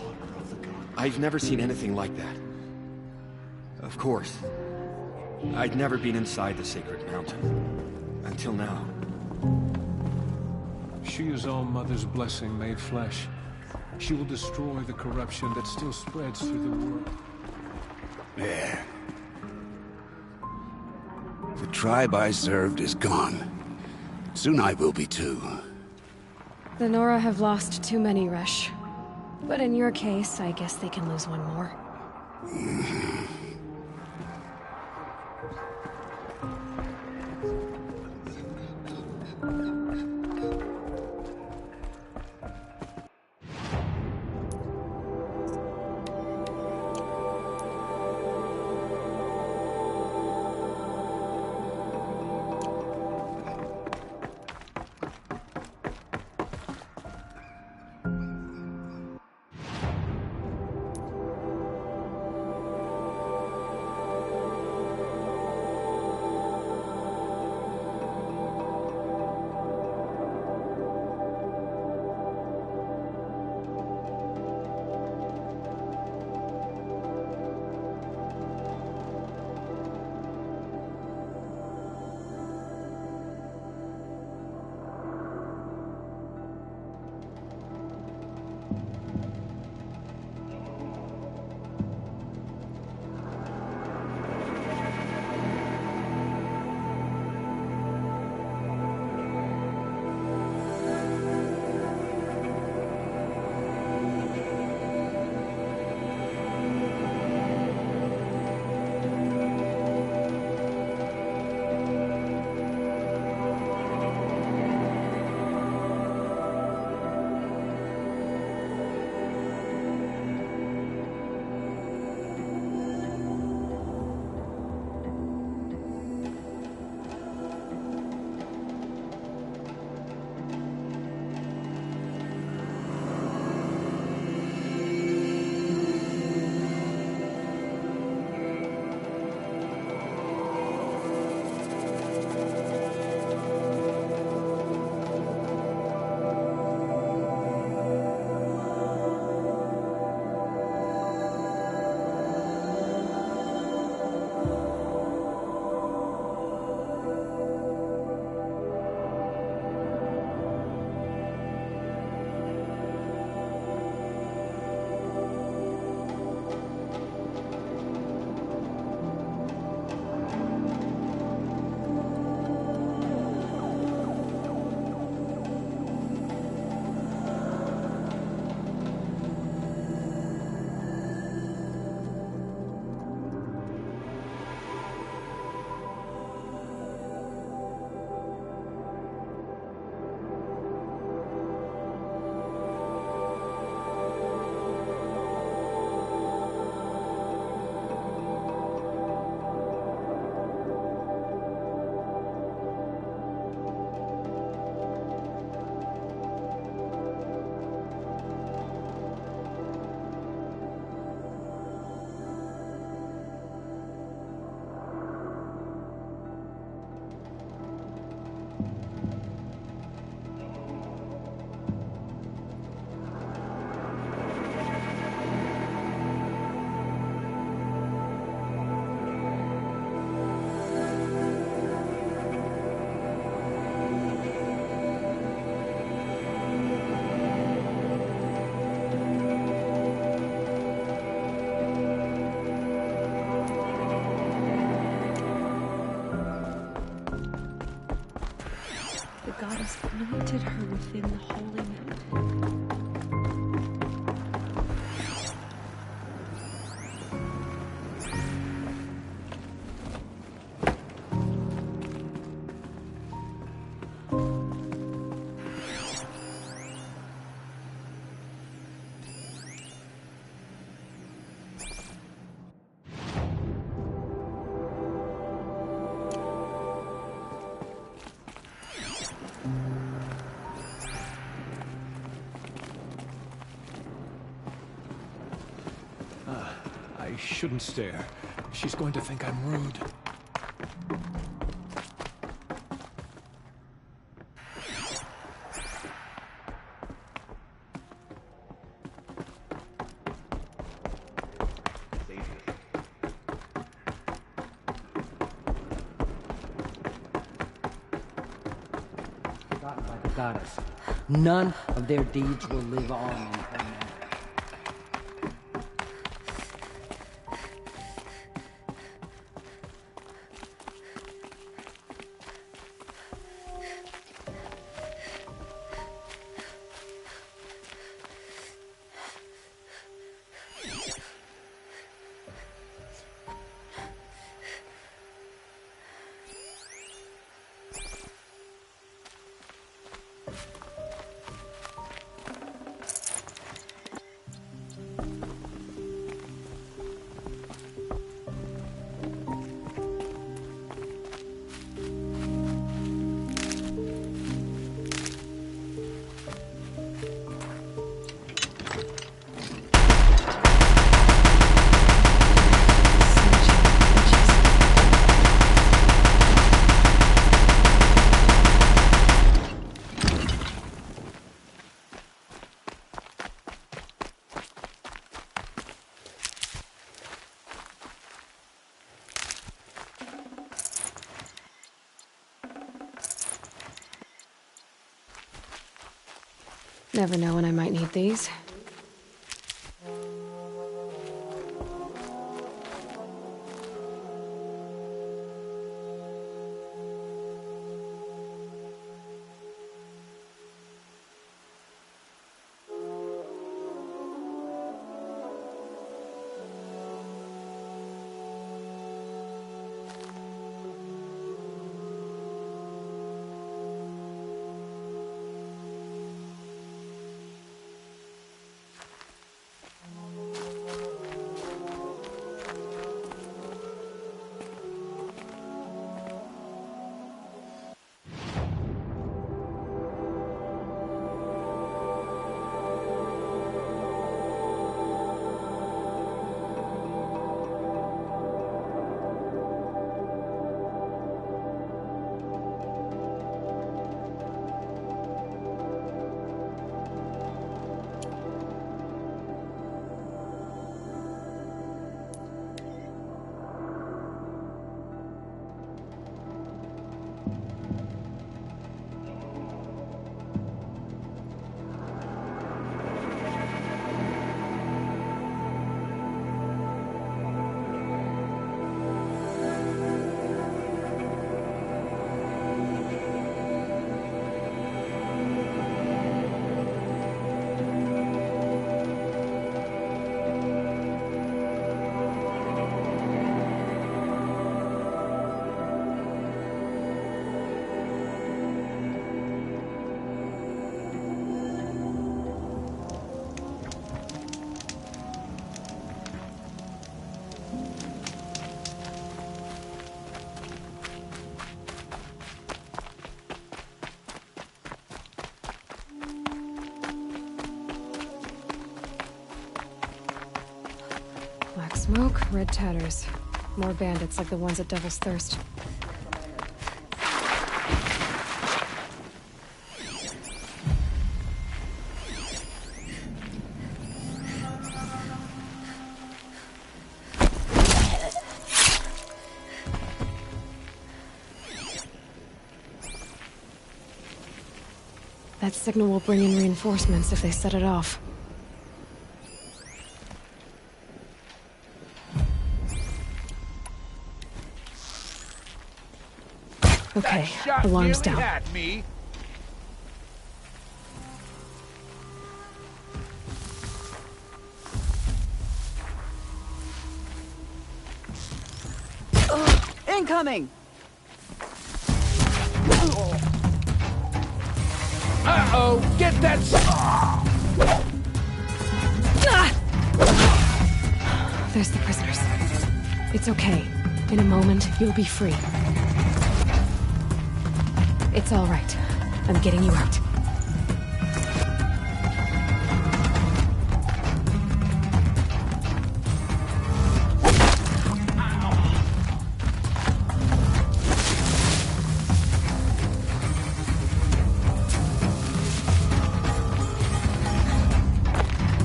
I've never seen anything like that. Of course. I'd never been inside the sacred mountain. Until now. She is All Mother's blessing made flesh. She will destroy the corruption that still spreads through the world. There. The tribe I served is gone. Soon I will be too. The Nora have lost too many, Resh. But in your case, I guess they can lose one more. goddess anointed her within the holy mountain. I shouldn't stare. She's going to think I'm rude. Forgotten by the goddess. None of their deeds will live on in her memory. Never know when I might need these. Black smoke, red tatters. More bandits like the ones at Devil's Thirst. That signal will bring in reinforcements if they set it off. Okay, alarm's down. Had me. incoming! Uh-oh! Get that... There's the prisoners. It's okay. In a moment, you'll be free. It's all right. I'm getting you out.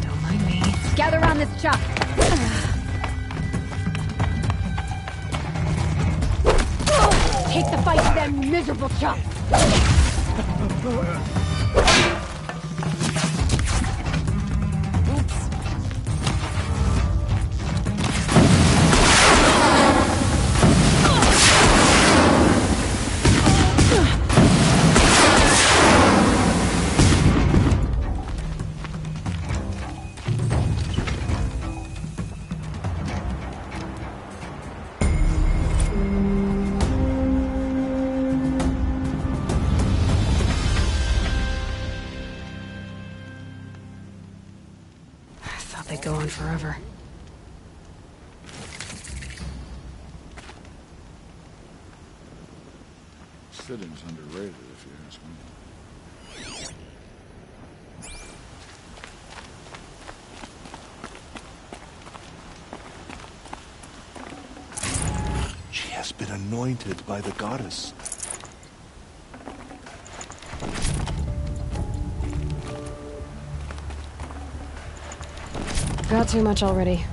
Don't mind me. Gather around this chop. Take the fight to them, miserable chop. They go on forever. Sitting's underrated, if you ask me. She has been anointed by the goddess. Got too much already.